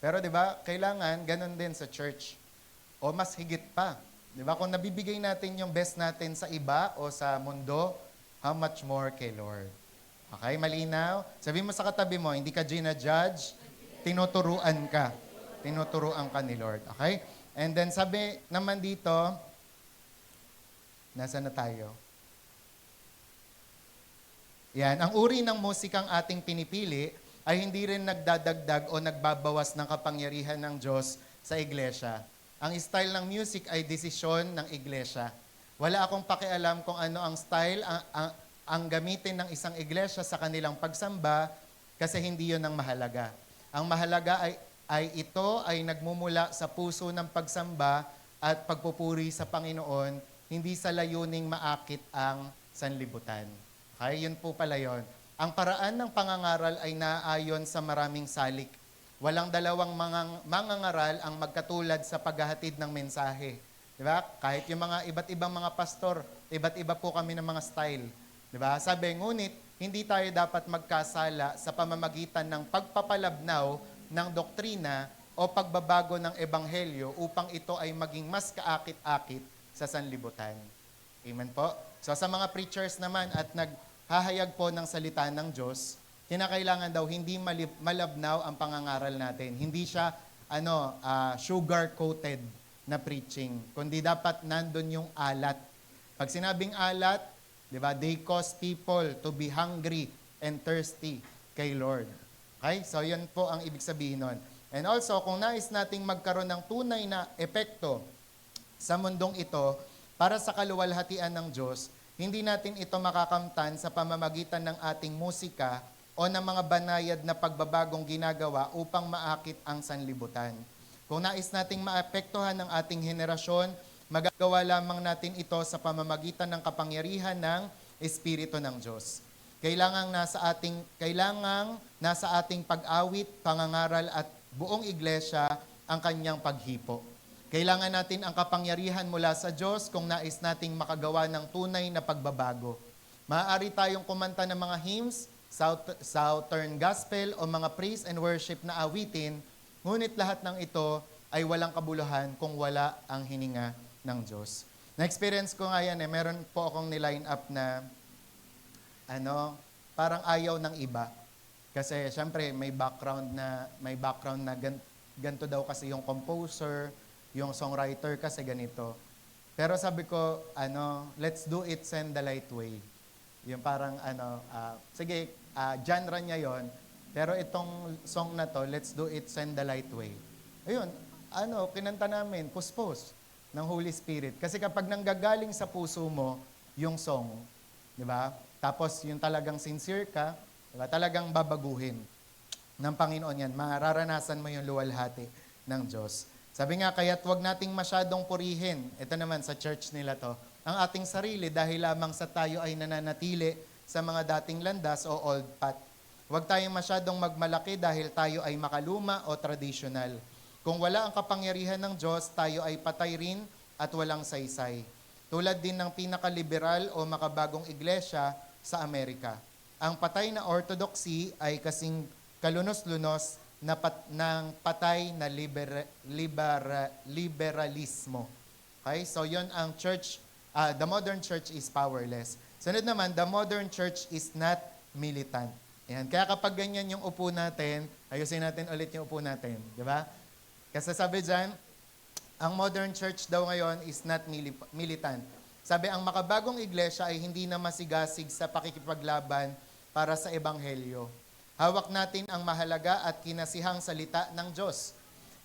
Pero di ba, kailangan ganun din sa church. O mas higit pa. Di ba? Kung nabibigay natin yung best natin sa iba o sa mundo, how much more kay Lord? Okay, malinaw? Sabi mo sa katabi mo, hindi ka gina-judge, tinuturuan ka. Tinuturuan ka ni Lord. Okay? And then sabi naman dito, nasa na tayo? Yan, ang uri ng musikang ating pinipili ay hindi rin nagdadagdag o nagbabawas ng kapangyarihan ng Diyos sa iglesia. Ang style ng music ay desisyon ng iglesia. Wala akong pakialam kung ano ang style ang gamitin ng isang iglesia sa kanilang pagsamba kasi hindi yun ang mahalaga. Ang mahalaga ay ito ay nagmumula sa puso ng pagsamba at pagpupuri sa Panginoon, hindi sa layuning maakit ang sanlibutan. Okay, yun po pala yun. Ang paraan ng pangangaral ay naaayon sa maraming salik. Walang dalawang mangangaral ang magkatulad sa paghahatid ng mensahe. Diba? Kahit yung mga iba't ibang mga pastor, iba't iba po kami ng mga style. Diba? Sabi, ngunit, hindi tayo dapat magkasala sa pamamagitan ng pagpapalabnaw ng doktrina o pagbabago ng ebanghelyo upang ito ay maging mas kaakit-akit sa sanlibutan. Amen po? So sa mga preachers naman at naghahayag po ng salita ng Diyos, kinakailangan daw hindi malabnaw ang pangangaral natin. Hindi siya sugar-coated na preaching, kundi dapat nandun yung alat. Pag sinabing alat, di ba, they cause people to be hungry and thirsty kay Lord. Okay? So yun po ang ibig sabihin nun. And also, kung nais nating magkaroon ng tunay na epekto sa mundong ito, para sa kaluwalhatian ng Diyos, hindi natin ito makakamtan sa pamamagitan ng ating musika o ng mga banayad na pagbabagong ginagawa upang maakit ang sanlibutan. Kung nais nating maapektuhan ng ating henerasyon, magagawa lamang natin ito sa pamamagitan ng kapangyarihan ng Espiritu ng Diyos. Kailangang nasa ating pag-awit, pangangaral at buong iglesia ang kanyang paghipo. Kailangan natin ang kapangyarihan mula sa Diyos kung nais nating makagawa ng tunay na pagbabago. Maaari tayong kumanta ng mga hymns, Southern Gospel o mga praise and worship na awitin, ngunit lahat ng ito ay walang kabuluhan kung wala ang hininga ng Diyos. Na-experience ko nga yan meron po akong niline up na parang ayaw ng iba. Kasi syempre may background na ganito daw kasi yung composer, yung songwriter kasi ganito. Pero sabi ko, let's do it send the light way. Yung parang sige, genre niya yon. Pero itong song na to, let's do it send the light way. Ayun, kinanta namin, puspos ng Holy Spirit. Kasi kapag nanggagaling sa puso mo, yung song, di ba? Tapos yung talagang sincere ka, di ba? Talagang babaguhin ng Panginoon yan. Mararanasan mo yung luwalhati ng Diyos. Sabi nga, kaya't huwag nating masyadong purihin, ito naman sa church nila to, ang ating sarili dahil lamang sa tayo ay nananatili sa mga dating landas o old path. Huwag tayong masyadong magmalaki dahil tayo ay makaluma o traditional. Kung wala ang kapangyarihan ng Diyos, tayo ay patay rin at walang saysay. tulad din ng pinakaliberal o makabagong iglesia sa Amerika. Ang patay na orthodoxy ay kasing kalunos-lunos ng patay na liberalismo. Okay? So yon ang church, the modern church is powerless. Sunod naman, the modern church is not militant. Ayan. Kaya kapag ganyan yung upo natin, ayusin natin ulit yung upo natin. Di ba? Kasi sabi dyan, ang modern church daw ngayon is not militant. Sabi, ang makabagong iglesia ay hindi na masigasig sa pakikipaglaban para sa ebanghelyo. Hawak natin ang mahalaga at kinasihang salita ng Diyos.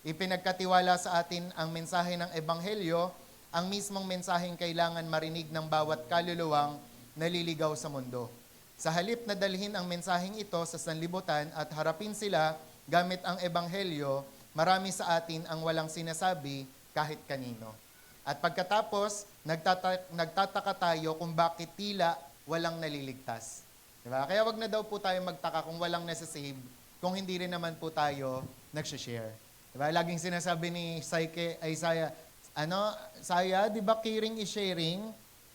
Ipinagkatiwala sa atin ang mensahe ng ebanghelyo, ang mismong mensaheng kailangan marinig ng bawat kaluluwang naliligaw sa mundo. Sa halip na dalhin ang mensaheng ito sa sanlibutan at harapin sila gamit ang ebanghelyo, marami sa atin ang walang sinasabi kahit kanino. At pagkatapos, nagtataka tayo kung bakit tila walang naliligtas. Diba? Kaya wag na daw po tayo magtaka kung walang nasasave, kung hindi rin naman po tayo nagsishare. Diba? Laging sinasabi ni Isaiah, Saya, di ba caring is sharing?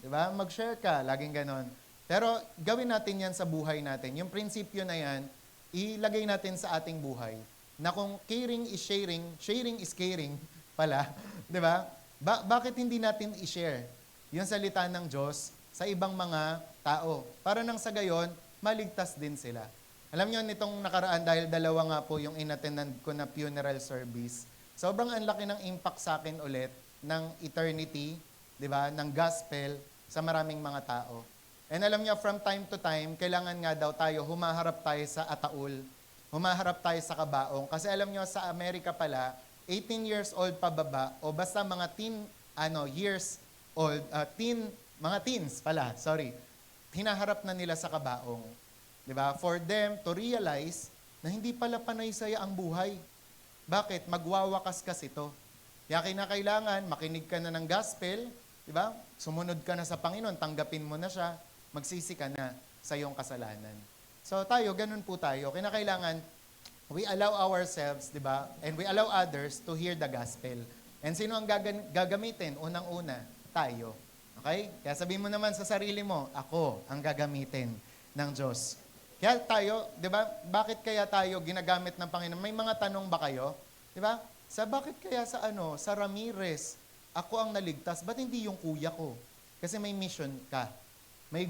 Diba? Mag-share ka, laging ganon. Pero gawin natin yan sa buhay natin. Yung prinsipyo na yan, ilagay natin sa ating buhay. Na kung caring is sharing, sharing is caring pala. Diba? Bakit hindi natin i-share yung salita ng Diyos sa ibang mga tao? Para nang sa gayon, maligtas din sila. Alam niyo, nitong nakaraan, dahil dalawa nga po yung inattendan ko na funeral service, sobrang ang laki ng impact sa akin ulit ng eternity, di ba, ng gospel sa maraming mga tao. And alam niyo, from time to time, kailangan nga daw tayo, humaharap tayo sa ataul, humaharap tayo sa kabaong. Kasi alam niyo, sa Amerika pala, 18 years old pababa, o basta mga years old, mga teens pala, hinaharap na nila sa kabaong. Diba? For them to realize na hindi pala panay saya ang buhay. Bakit? Magwawakas kasi ito. Kaya kinakailangan, makinig ka na ng gospel, diba? Sumunod ka na sa Panginoon, tanggapin mo na siya, magsisi ka na sa iyong kasalanan. So tayo, ganun po tayo. Kinakailangan, we allow ourselves, diba? And we allow others to hear the gospel. And sino ang gagamitin? Unang-una, tayo. Okay? Kaya sabihin mo naman sa sarili mo, ako ang gagamitin ng Diyos. Kaya tayo, di ba, bakit kaya tayo ginagamit ng Panginoon? May mga tanong ba kayo? Di ba? Bakit kaya sa Ramirez, ako ang naligtas? Ba't hindi yung kuya ko? Kasi may mission ka. May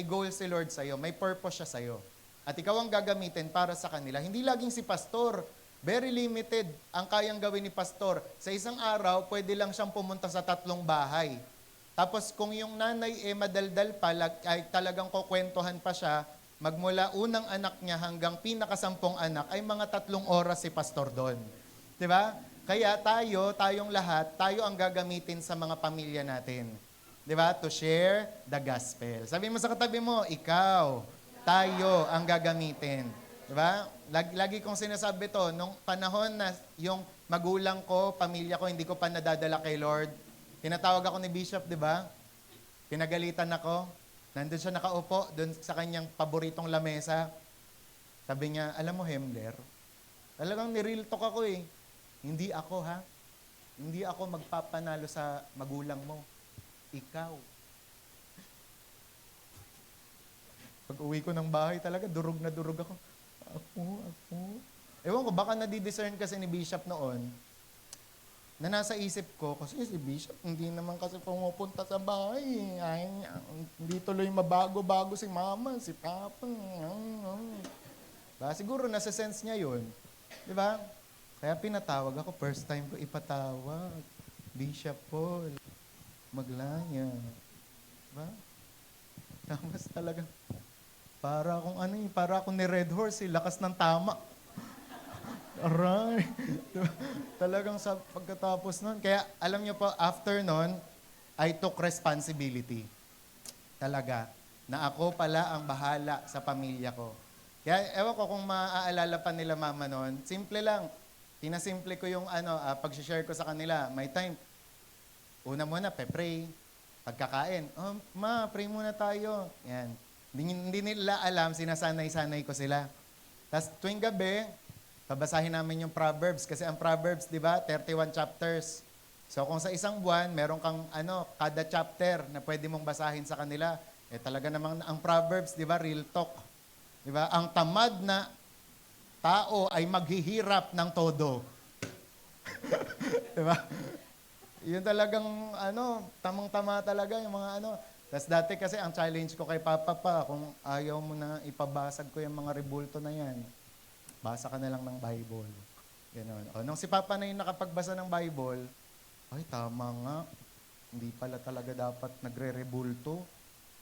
goal si Lord sa'yo. May purpose siya sa'yo. At ikaw ang gagamitin para sa kanila. Hindi laging si pastor. Very limited ang kayang gawin ni pastor. Sa isang araw, pwede lang siyang pumunta sa 3 bahay. Tapos kung yung nanay madaldal pa, ay talagang kukwentuhan pa siya, magmula unang anak niya hanggang pinakasampung anak, ay mga 3 oras si pastor doon. Diba? Kaya tayong lahat, tayo ang gagamitin sa mga pamilya natin. Diba? To share the gospel. Sabi mo sa katabi mo, ikaw, tayo ang gagamitin. Diba? Lagi kong sinasabi to, nung panahon na yung magulang ko, pamilya ko, hindi ko pa nadadala kay Lord, tinatawag ako ni Bishop, di ba? Pinagalitan ako. Nandun siya nakaupo, doon sa kanyang paboritong lamesa. Sabi niya, alam mo, Hemler, talagang nireal talk ako eh. Hindi ako ha. Hindi ako magpapanalo sa magulang mo. Ikaw. Pag uwi ko ng bahay talaga, durog na durog ako. Ako. Ewan ko, baka nadidiscern kasi ni Bishop noon, na nasa isip ko, kasi si Bishop, hindi naman kasi pumupunta sa bahay. Ay, hindi tuloy mabago-bago si Mama, si Papa. Siguro nasa sense niya yun. Di ba? Kaya pinatawag ako, first time ko ipatawag. Bishop Paul, Maglaya. Diba? Tapos talaga, para akong ni Red Horse, lakas ng tama. Aray. Talagang sa pagkatapos nun. Kaya alam niyo po, after nun, I took responsibility. Talaga. Na ako pala ang bahala sa pamilya ko. Kaya ewan ko kung maaalala pa nila mama nun, simple lang. Pinasimple ko yung pag-share ko sa kanila. My time. Una muna, pray. Pagkakain. Oh, ma, pray muna tayo. Yan. Hindi nila alam, sinasanay-sanay ko sila. Tapos tuwing gabi, babasahin namin yung Proverbs. Kasi ang Proverbs, di ba, 31 chapters. So kung sa isang buwan, meron kang kada chapter na pwede mong basahin sa kanila, talaga namang ang Proverbs, 'di ba, real talk. 'Di ba? Ang tamad na tao ay maghihirap ng todo. 'Di ba? Yun talagang tamang-tama talaga yung mga Tas dati kasi ang challenge ko kay Papa pa, kung ayaw mo na ipabasag ko yung mga rebulto na yan, basa ka na lang ng Bible. Ganon. Nung si Papa na yung nakapagbasa ng Bible, ay tama nga, hindi pala talaga dapat nagre-rebulto.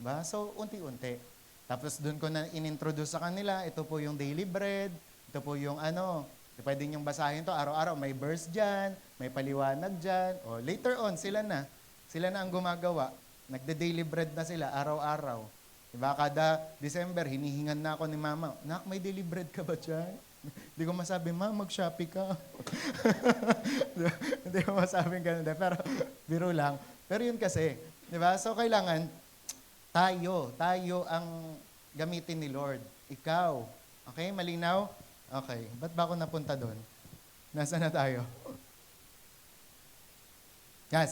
Diba? So, unti-unti. Tapos doon ko na inintroduce sa kanila, ito po yung daily bread, ito po yung pwede niyong basahin to araw-araw, may verse dyan, may paliwanag dyan. Later on, sila na ang gumagawa. Nagde-daily bread na sila araw-araw. Diba? Kada December, hinihingan na ako ni Mama, Nak, may daily bread ka ba dyan? Hindi ko masabi, Ma, mag-Shopee ka. Hindi ko masabing ganun. Pero, biro lang. Pero yun kasi, di ba? So, kailangan, tayo ang gamitin ni Lord. Ikaw. Okay, malinaw? Okay. Ba't ba ako napunta doon? Nasaan na tayo? Yan,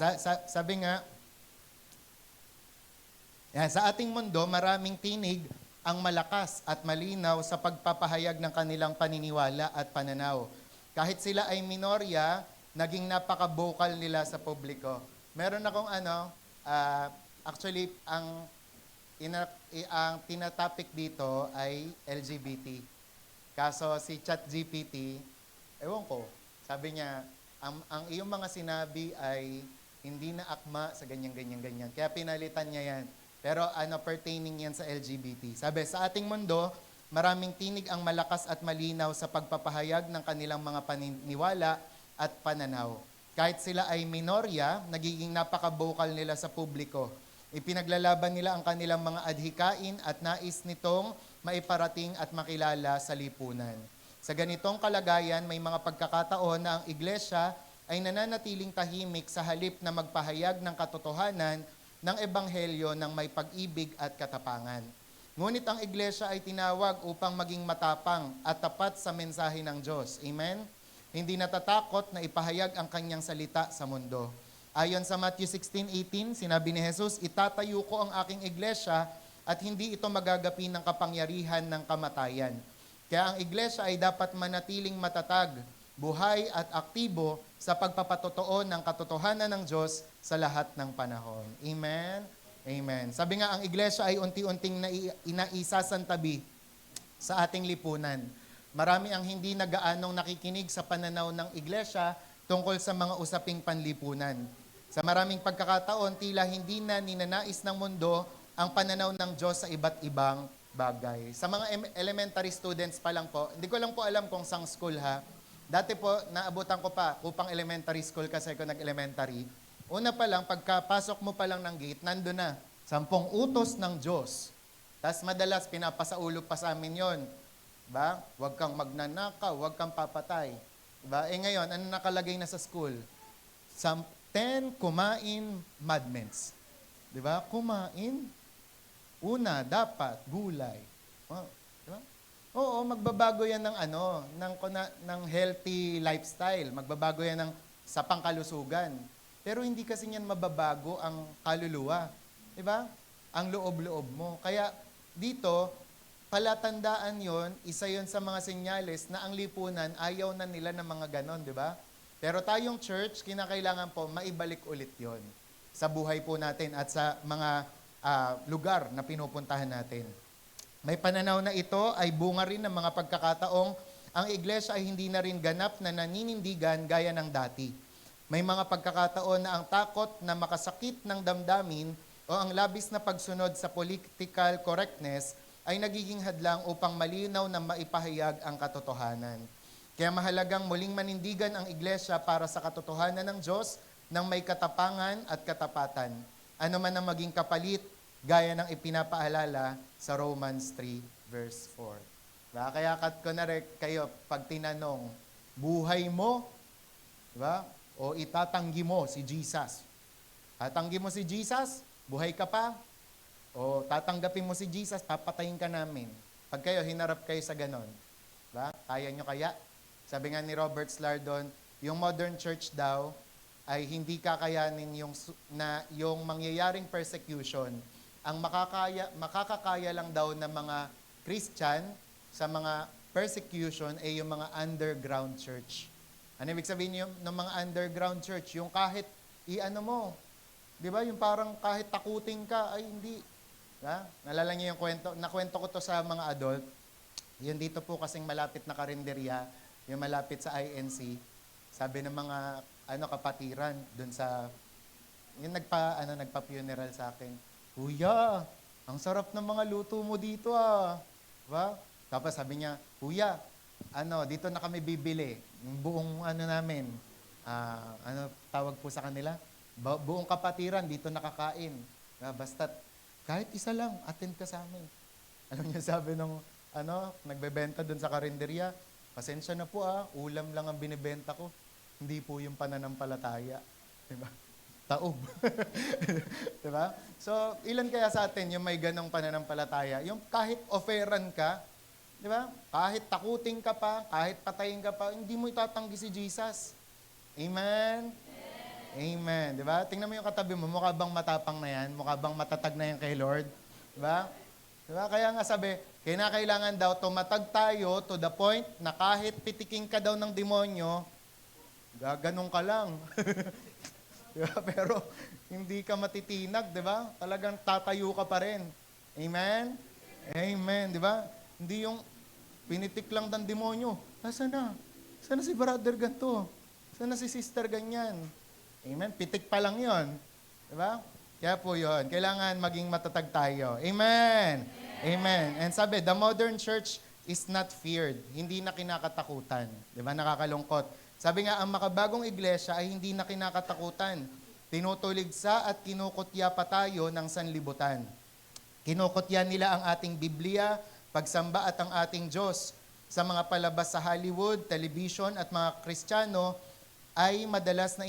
sabi nga, sa ating mundo, maraming tinig ang malakas at malinaw sa pagpapahayag ng kanilang paniniwala at pananaw. Kahit sila ay minorya, naging napaka-vocal nila sa publiko. Meron akong actually, ang tinatopic dito ay LGBT. Kaso si ChatGPT, ewan ko, sabi niya, ang iyong mga sinabi ay hindi na akma sa ganyan. Kaya pinalitan niya yan. Pero pertaining yan sa LGBT. Sabi, sa ating mundo, maraming tinig ang malakas at malinaw sa pagpapahayag ng kanilang mga paniniwala at pananaw. Kahit sila ay minorya, nagiging napaka-vocal nila sa publiko. Ipinaglalaban nila ang kanilang mga adhikain at nais nitong maiparating at makilala sa lipunan. Sa ganitong kalagayan, may mga pagkakataon na ang iglesia ay nananatiling tahimik sa halip na magpahayag ng katotohanan ng ebanghelyo ng may pag-ibig at katapangan. Ngunit ang iglesia ay tinawag upang maging matapang at tapat sa mensahe ng Diyos. Amen? Hindi natatakot na ipahayag ang kanyang salita sa mundo. Ayon sa Matthew 16:18, sinabi ni Jesus, "Itatayo ko ang aking iglesia at hindi ito magagapi ng kapangyarihan ng kamatayan." Kaya ang iglesia ay dapat manatiling matatag, buhay at aktibo sa pagpapatotoo ng katotohanan ng Diyos sa lahat ng panahon. Amen? Amen. Sabi nga, ang iglesia ay unti-unting inaisasantabi sa ating lipunan. Marami ang hindi nagaanong nakikinig sa pananaw ng iglesia tungkol sa mga usaping panlipunan. Sa maraming pagkakataon, tila hindi na ninanais ng mundo ang pananaw ng Diyos sa iba't ibang bagay. Sa mga elementary students pa lang po, hindi ko lang po alam kung sang school ha. Dati po, naabutan ko pa, upang elementary school kasi ako nag-elementary. Una pa lang, pagkapasok mo pa lang ng gate, nandun na, 10 utos ng Diyos. Tapos madalas, pinapasaulo pa sa amin yon. Diba? Huwag kang magnanakaw, huwag kang papatay. Diba? Ngayon, ano nakalagay na sa school? 10 kumain madments. Diba? Kumain. Una, dapat, gulay. Diba? Oo, magbabago yan ng healthy lifestyle. Magbabago yan sa pangkalusugan. Pero hindi kasi yan mababago ang kaluluwa. Diba? Ang loob-loob mo. Kaya dito, palatandaan yon, isa yon sa mga senyales na ang lipunan, ayaw na nila ng mga ganon, di ba? Pero tayong church, kinakailangan po maibalik ulit yon sa buhay po natin at sa mga lugar na pinupuntahan natin. May pananaw na ito ay bunga rin ng mga pagkakataong ang iglesia ay hindi na rin ganap na naninindigan gaya ng dati. May mga pagkakataon na ang takot na makasakit ng damdamin o ang labis na pagsunod sa political correctness ay nagiging hadlang upang malinaw na maipahayag ang katotohanan. Kaya mahalagang muling manindigan ang iglesia para sa katotohanan ng Diyos ng may katapangan at katapatan. Ano man ang maging kapalit, gaya ng ipinapaalala sa Romans 3 verse 4. Diba? Kaya kayo, pag tinanong, buhay mo, diba? O itatanggi mo si Jesus. Tatanggi mo si Jesus, buhay ka pa, o tatanggapin mo si Jesus, papatayin ka namin. Pag kayo, hinarap kayo sa ganon. Diba? Kaya nyo kaya? Sabi nga ni Robert Slardon, yung modern church daw, ay hindi kakayanin yung mangyayaring persecution. Ang makakakaya lang daw ng mga Christian sa mga persecution ay yung mga underground church. Ano ibig sabihin ng mga underground church? Yung kahit iano mo, di ba? Yung parang kahit takutin ka, ay hindi. Diba? Nalala niyo yung kwento, nakwento ko to sa mga adult. Yun dito po kasing malapit na karinderya, yung malapit sa INC. Sabi ng mga kapatiran dun sa yung nagpa-funeral sa akin. Kuya, ang sarap ng mga luto mo dito ah. Diba? Tapos sabi niya, Kuya, dito na kami bibili. Yung buong namin, tawag po sa kanila? Buong kapatiran, dito nakakain. Basta, kahit isa lang, attend ka sa amin. Alam niyo, sabi nung, nagbebenta dun sa karinderya, pasensya na po ulam lang ang binibenta ko. Hindi po yung pananampalataya. Diba? Taob. Diba? So, ilan kaya sa atin yung may ganong pananampalataya? Yung kahit offeran ka, di ba? Kahit takutin ka pa, kahit patayin ka pa, hindi mo itatanggi si Jesus. Amen? Amen. Di ba? Tingnan mo yung katabi mo, mukha bang matapang na yan? Mukha bang matatag na yan kay Lord? Di ba? Di ba? Kaya nga sabi, kailangan daw tumatag tayo to the point na kahit pitiking ka daw ng demonyo, gaganong ka lang. Diba? Pero hindi ka matitinag, di ba? Talagang tatayo ka pa rin. Amen? Amen, di ba? Hindi yung pinitik lang ng demonyo. Saan na? Saan na si brother ganito? Saan na si sister ganyan? Amen? Pitik pa lang yon, di ba? Kaya po yon, kailangan maging matatag tayo. Amen? Amen. And sabi, the modern church is not feared. Hindi na kinakatakutan. Di ba? Nakakalungkot. Sabi nga, ang makabagong iglesia ay hindi na kinakatakutan. Tinutuligsa at kinukutya pa tayo ng sanlibutan. Kinukutya nila ang ating Biblia, pagsamba at ang ating Diyos. Sa mga palabas sa Hollywood, television at mga Kristiyano ay madalas na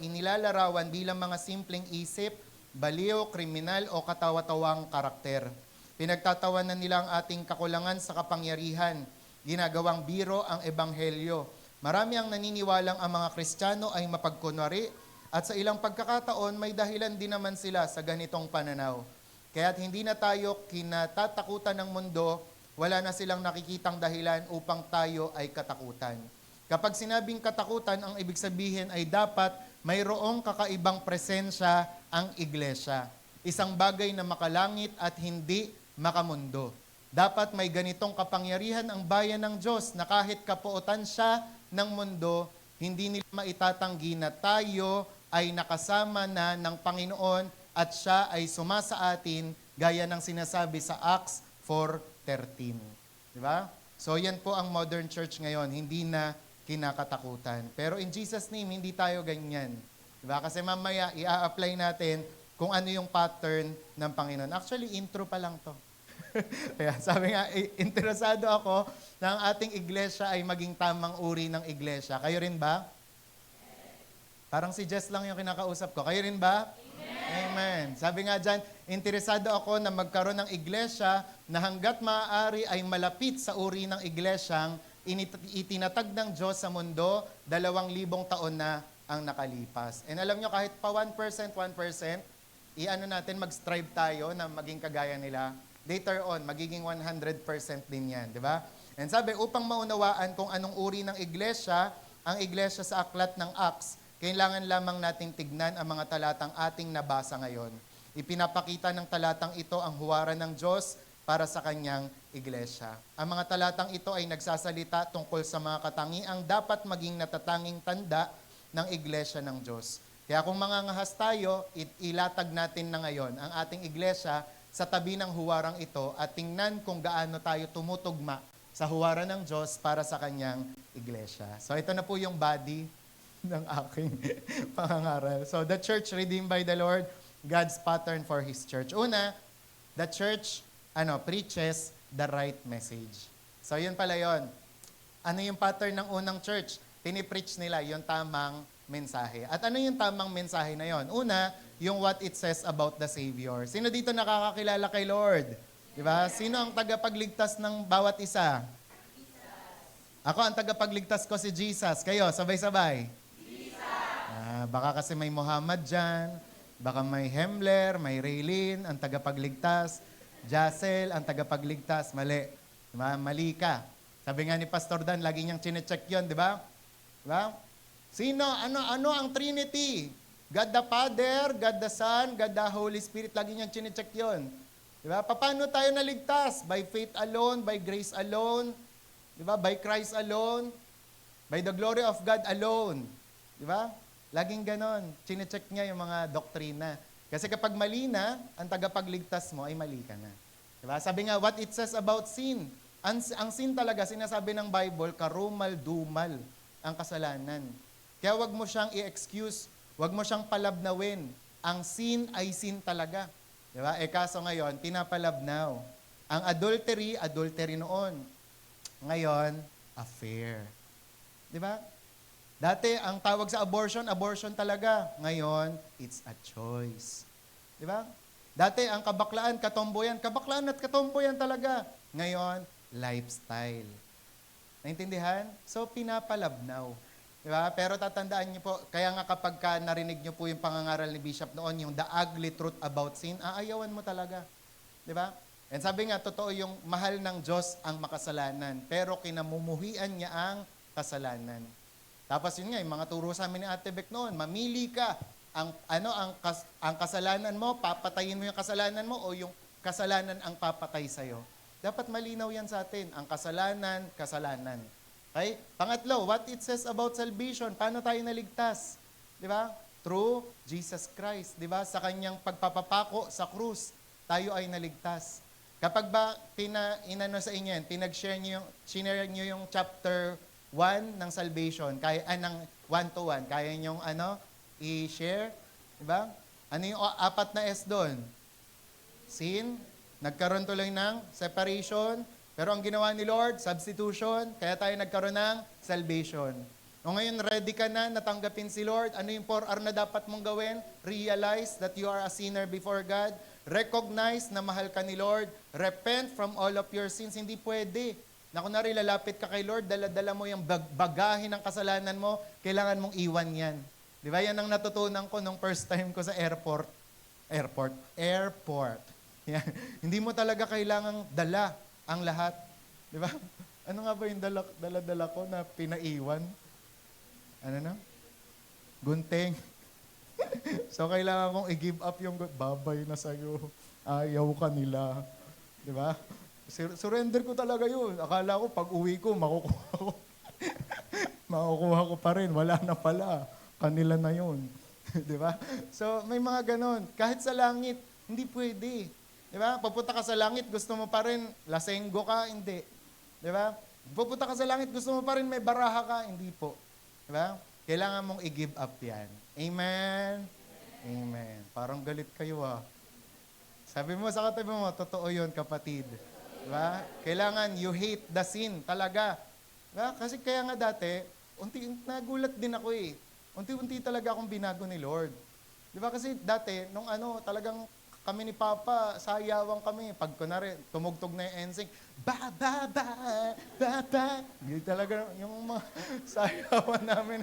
inilalarawan bilang mga simpleng isip, baliw, kriminal o katawa-tawang karakter. Pinagtatawanan nila ang ating kakulangan sa kapangyarihan. Ginagawang biro ang ebanghelyo. Marami ang naniniwalang ang mga Kristiyano ay mapagkunwari at sa ilang pagkakataon may dahilan din naman sila sa ganitong pananaw. Kaya't hindi na tayo kinatatakutan ng mundo, wala na silang nakikitang dahilan upang tayo ay katakutan. Kapag sinabing katakutan, ang ibig sabihin ay dapat mayroong kakaibang presensya ang iglesia. Isang bagay na makalangit at hindi makamundo. Dapat may ganitong kapangyarihan ang bayan ng Diyos na kahit kapuotan siya ng mundo, hindi nila maitatanggi na tayo ay nakasama na ng Panginoon at siya ay sumasa atin gaya ng sinasabi sa Acts 4:13. Di ba? So yan po ang modern church ngayon, hindi na kinakatakutan. Pero in Jesus' name, hindi tayo ganyan. Di ba? Kasi mamaya, i-apply natin kung ano yung pattern ng Panginoon. Actually, intro pa lang to. Kaya sabi nga, interesado ako na ang ating iglesia ay maging tamang uri ng iglesia. Kayo rin ba? Parang si Jess lang yung kinakausap ko. Kayo rin ba? Amen. Sabi nga dyan, interesado ako na magkaroon ng iglesia na hanggat maaari ay malapit sa uri ng iglesyang itinatag ng Diyos sa mundo, 2,000 taon na ang nakalipas. And alam nyo, kahit pa 1%, mag-strive tayo na maging kagaya nila. Later on, magiging 100% din yan, di ba? And sabi, upang maunawaan kung anong uri ng iglesia, ang iglesia sa aklat ng Acts, kailangan lamang nating tignan ang mga talatang ating nabasa ngayon. Ipinapakita ng talatang ito ang huwaran ng Diyos para sa kanyang iglesia. Ang mga talatang ito ay nagsasalita tungkol sa mga katangiang dapat maging natatanging tanda ng iglesia ng Diyos. Kaya kung mangangahas tayo, ilatag natin na ngayon ang ating iglesia sa tabi ng huwarang ito at tingnan kung gaano tayo tumutugma sa huwaran ng Diyos para sa kanyang iglesia. So ito na po yung body ng aking pangangaral. So the church redeemed by the Lord, God's pattern for His church. Una, the church preaches the right message. So yun pala yun. Ano yung pattern ng unang church? Pinipreach nila yung tamang mensahe. At ano yung tamang mensahe na yon? Una, yung what it says about the Savior. Sino dito nakakakilala kay Lord? Diba? Sino ang tagapagligtas ng bawat isa? Jesus. Ako ang tagapagligtas ko si Jesus. Kayo, sabay-sabay. Jesus. Baka kasi may Muhammad dyan, baka may Hemler, may Raylin, ang tagapagligtas, Jassel, ang tagapagligtas. Mali. Diba? Mali ka. Sabi nga ni Pastor Dan, lagi niyang chinecheck yun, di ba? Diba? Sino? Ano ang Trinity? God the Father, God the Son, God the Holy Spirit. Lagi niyang chinecheck yun. Diba? Paano tayo naligtas? By faith alone, by grace alone, diba? By Christ alone, by the glory of God alone. Diba? Laging ganon. Chinecheck niya yung mga doktrina. Kasi kapag mali na, ang tagapagligtas mo ay mali ka na. Diba? Sabi nga, what it says about sin. Ang sin talaga, sinasabi ng Bible, karumal-dumal ang kasalanan. Kaya wag mo siyang i-excuse, wag mo siyang palabnawin. Ang sin ay sin talaga. Diba? Kaso ngayon, pinapalabnaw. Ang adultery, adultery noon. Ngayon, affair. Diba? Dati, ang tawag sa abortion, abortion talaga. Ngayon, it's a choice. Diba? Dati, ang kabaklaan, katomboyan. Kabaklaan at katomboyan talaga. Ngayon, lifestyle. Naintindihan? So, pinapalabnaw. Diba? Pero tatandaan niyo po, kaya nga kapag narinig niyo po yung pangangaral ni Bishop noon, yung the ugly truth about sin, aayawan mo talaga. Diba? And sabi nga, totoo yung mahal ng Diyos ang makasalanan, pero kinamumuhian niya ang kasalanan. Tapos yun nga, yung mga turo sa amin ni Ate Beck noon, mamili ka. Ang kasalanan mo, papatayin mo yung kasalanan mo o yung kasalanan ang papatay sa'yo. Dapat malinaw yan sa atin. Ang kasalanan, kasalanan. Okay? Pangatlo, what it says about salvation. Paano tayo naligtas? Di ba? Through Jesus Christ. Di ba? Sa kanyang pagpapapako sa krus, tayo ay naligtas. Kapag ba inano sa inyo yan, pinag-share nyo yung chapter 1 ng salvation, ng 1 to 1, kaya nyo i-share? Di ba? Ano yung 4 na S doon? Sin, nagkaroon tuloy ng separation, pero ang ginawa ni Lord, substitution, kaya tayo nagkaroon ng salvation. O ngayon, ready ka na natanggapin si Lord? Ano yung 4R na dapat mong gawin? Realize that you are a sinner before God. Recognize na mahal ka ni Lord. Repent from all of your sins. Hindi pwede. Na kunwari, lalapit ka kay Lord, dala-dala mo yung bagahin ng kasalanan mo, kailangan mong iwan yan. Di ba? Yan ang natutunan ko nung first time ko sa airport. Yan. Hindi mo talaga kailangang dala ang lahat. Di ba? Ano nga ba yung dala-dala ko na pinaiwan? Ano na? Gunting. So, kailangan kong i-give up yung babay na sa'yo. Ayaw ka nila. Di ba? Surrender ko talaga yun. Akala ko, pag uwi ko, makukuha ko pa rin. Wala na pala. Kanila na yun. Di ba? So, may mga ganon. Kahit sa langit, hindi pwede. Di ba? Papunta ka sa langit, gusto mo pa rin, lasenggo ka, hindi. Di ba? Pupunta ka sa langit, gusto mo pa rin, may baraha ka, hindi po. Di ba? Kailangan mong i-give up yan. Amen? Amen. Parang galit kayo Sabi mo sa katabi mo, totoo yun, kapatid. Di ba? Kailangan you hate the sin talaga. Di ba? Kasi kaya nga dati, nagulat din ako Unti-unti talaga akong binago ni Lord. Di ba? Kasi dati, nung talagang kami ni Papa, sayawan kami. Pag kunwari, tumugtog na yung NSYNC, ba, ba, ba, ba, ba. Hindi talaga yung mga sayawan namin.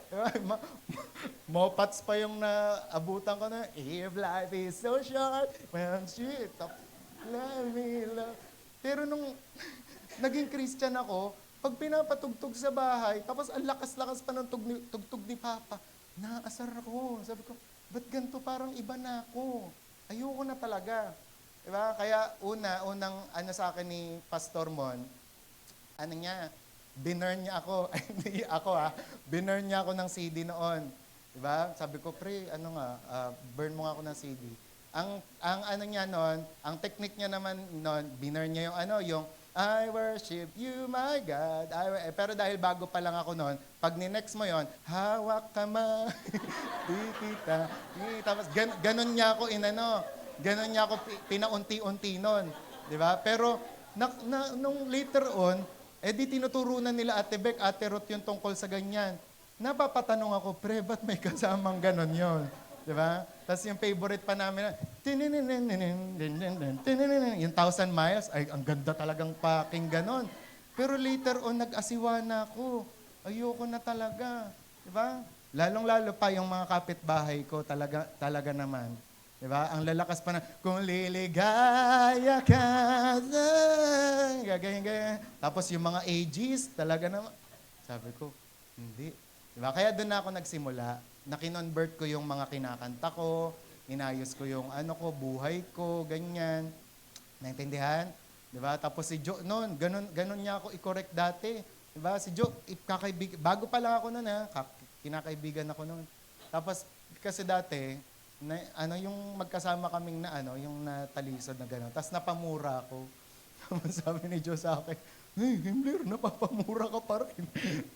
Diba? Mopats pa yung naabutan ko na, if life is so short, when shit, love me, love. Pero nung naging Christian ako, pag pinapatugtog sa bahay, tapos ang lakas-lakas pa ng tugtog ni Papa, naasar ako. Sabi ko, ba't ganito parang iba na ako? Ayoko na talaga. Diba? Kaya unang sa akin ni Pastor Mon, binurn niya ako. Hindi ako binurn niya ako ng CD noon. Diba? Sabi ko, pre, burn mo nga ako ng CD. Ang niya noon, ang technique niya naman noon, binurn niya yung I worship you, my God. Pero dahil bago pa lang ako noon, pag ni-next mo yon, hawak ka ma, di kita. Tapos ganon niya ako ganon niya ako pinaunti-unti noon. Di ba? Pero nung later on, di tinuturunan nila Ate Beck, Ate Ruth yung tungkol sa ganyan. Napapatanong ako, pre, ba't may kasamang ganon yon? Di ba? Tapos yung favorite pa namin, yung 1,000 miles, ay ang ganda talagang pakinggan nun. Pero later on, nag-asiwa na ako. Ayoko na talaga. Di ba? Lalong-lalo pa yung mga kapitbahay ko, talaga naman. Di ba? Ang lalakas pa na, kung liligaya ka, gaganyan. Tapos yung mga ages, talaga naman. Sabi ko, hindi. Di ba? Kaya doon na ako nagsimula, na kinonvert ko yung mga kinakanta ko, inayos ko yung buhay ko, ganyan. Naintindihan? Di ba? Tapos si Joe noon, ganun niya ako i-correct dati. Di ba? Si Joe, bago pa lang ako noon kinakaibigan ako noon. Tapos kasi dati, yung magkasama kaming yung natalisod na gano'n. Tapos napamura ako. Sabi ni Joe sa akin, hey, Himmler, napapamura ka pa rin.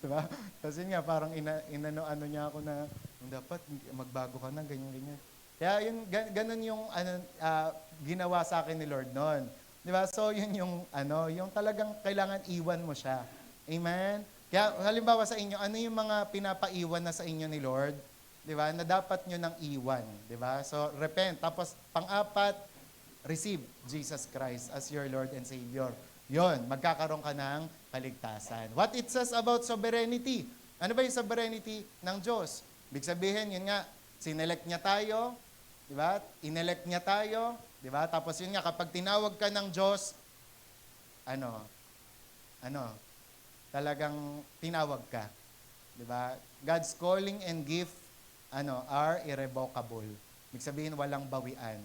Diba? Kasi nga, parang inano niya ako na, dapat magbago ka na, ganyan. Kaya yun, ganun yung ginawa sa akin ni Lord noon. Diba? So, yun yung talagang kailangan iwan mo siya. Amen? Kaya, halimbawa sa inyo, ano yung mga pinapaiwan na sa inyo ni Lord? Diba? Na dapat nyo nang iwan. Diba? So, repent. Tapos, pang-apat, receive Jesus Christ as your Lord and Savior. Yon, magkakaroon ka ng kaligtasan. What it says about sovereignty? Ano ba yung sovereignty ng Diyos? Ibig sabihin, yun nga, sinelect niya tayo, di ba? Inelect niya tayo, di ba? Tapos yun nga, kapag tinawag ka ng Diyos, talagang tinawag ka. Di ba? God's calling and gift are irrevocable. Ibig sabihin, walang bawian.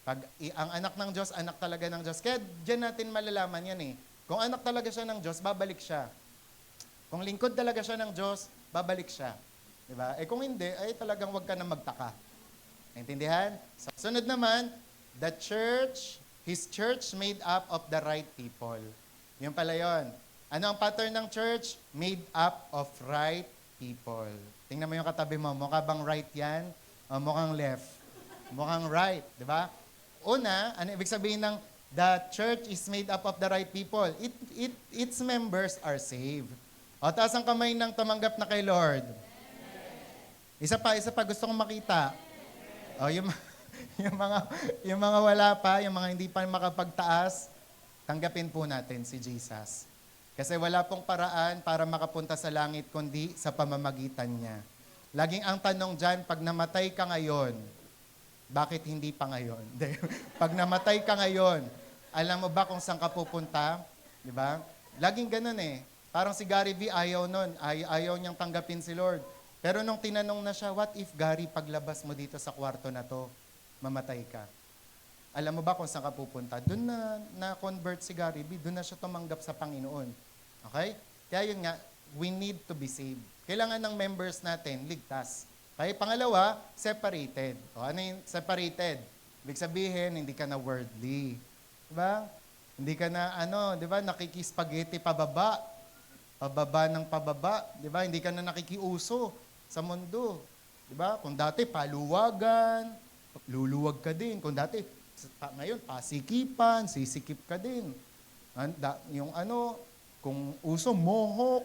Pag ang anak ng Diyos, anak talaga ng Diyos. Kaya dyan natin malalaman yan eh. Kung anak talaga siya ng Diyos, babalik siya. Kung lingkod talaga siya ng Diyos, babalik siya. Diba? Kung hindi, ay talagang wag ka na magtaka. Naintindihan? So, sunod naman, His church made up of the right people. Yun pala yun. Ano ang pattern ng church? Made up of right people. Tingnan mo yung katabi mo. Mukha bang right yan? O mukhang left? Mukhang right. Diba? Una, ano ibig sabihin ng the church is made up of the right people? Its members are saved. O, taas ang kamay ng tumanggap na kay Lord. Isa pa, gusto kong makita. O, yung mga wala pa, yung mga hindi pa makapagtaas, tanggapin po natin si Jesus. Kasi wala pong paraan para makapunta sa langit kundi sa pamamagitan niya. Laging ang tanong dyan, pag namatay ka ngayon, bakit hindi pa ngayon? Pag namatay ka ngayon, alam mo ba kung saan ka pupunta? Di ba? Laging ganun eh. Parang si Gary V, ayaw nun. Ayaw niyang tanggapin si Lord. Pero nung tinanong na siya, what if, Gary, paglabas mo dito sa kwarto na to, mamatay ka? Alam mo ba kung saan ka pupunta? Doon na-convert si Gary V, doon na siya tumanggap sa Panginoon. Okay? Kaya yun nga, we need to be saved. Kailangan ng members natin, ligtas. Okay? Pangalawa, separated. O, ano yung separated? Ibig sabihin, hindi ka na worldly. Diba? Hindi ka na, diba, nakikispageti pababa. Pababa ng pababa. Diba? Hindi ka na nakikiuso sa mundo. Diba? Kung dati, paluwagan, luluwag ka din. Kung dati, ngayon, pasikipan, sisikip ka din. Kung uso, mohok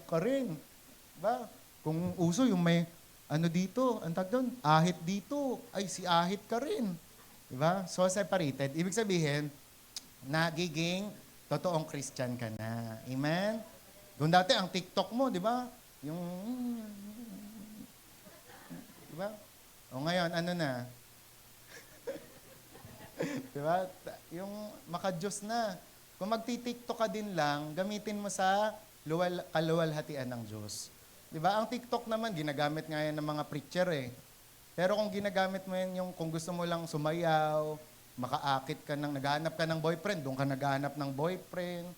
ka rin. Diba? Kung uso, yung may, dito, ang tag doon, ahit dito, ay si ahit ka rin. Diba? So, separated. Ibig sabihin, nagiging totoong Christian ka na. Amen? Kung dati, ang TikTok mo, di ba? Yung, di ba? O ngayon, na? Di ba? Yung makadiyos na. Kung magti-TikTok ka din lang, gamitin mo sa kaluwalhatian ng Diyos. Diba? Ang TikTok naman, ginagamit nga yan ng mga preacher eh. Pero kung ginagamit mo yan, kung gusto mo lang sumayaw, makaakit ka naghahanap ka ng boyfriend, doon ka naghahanap ng boyfriend,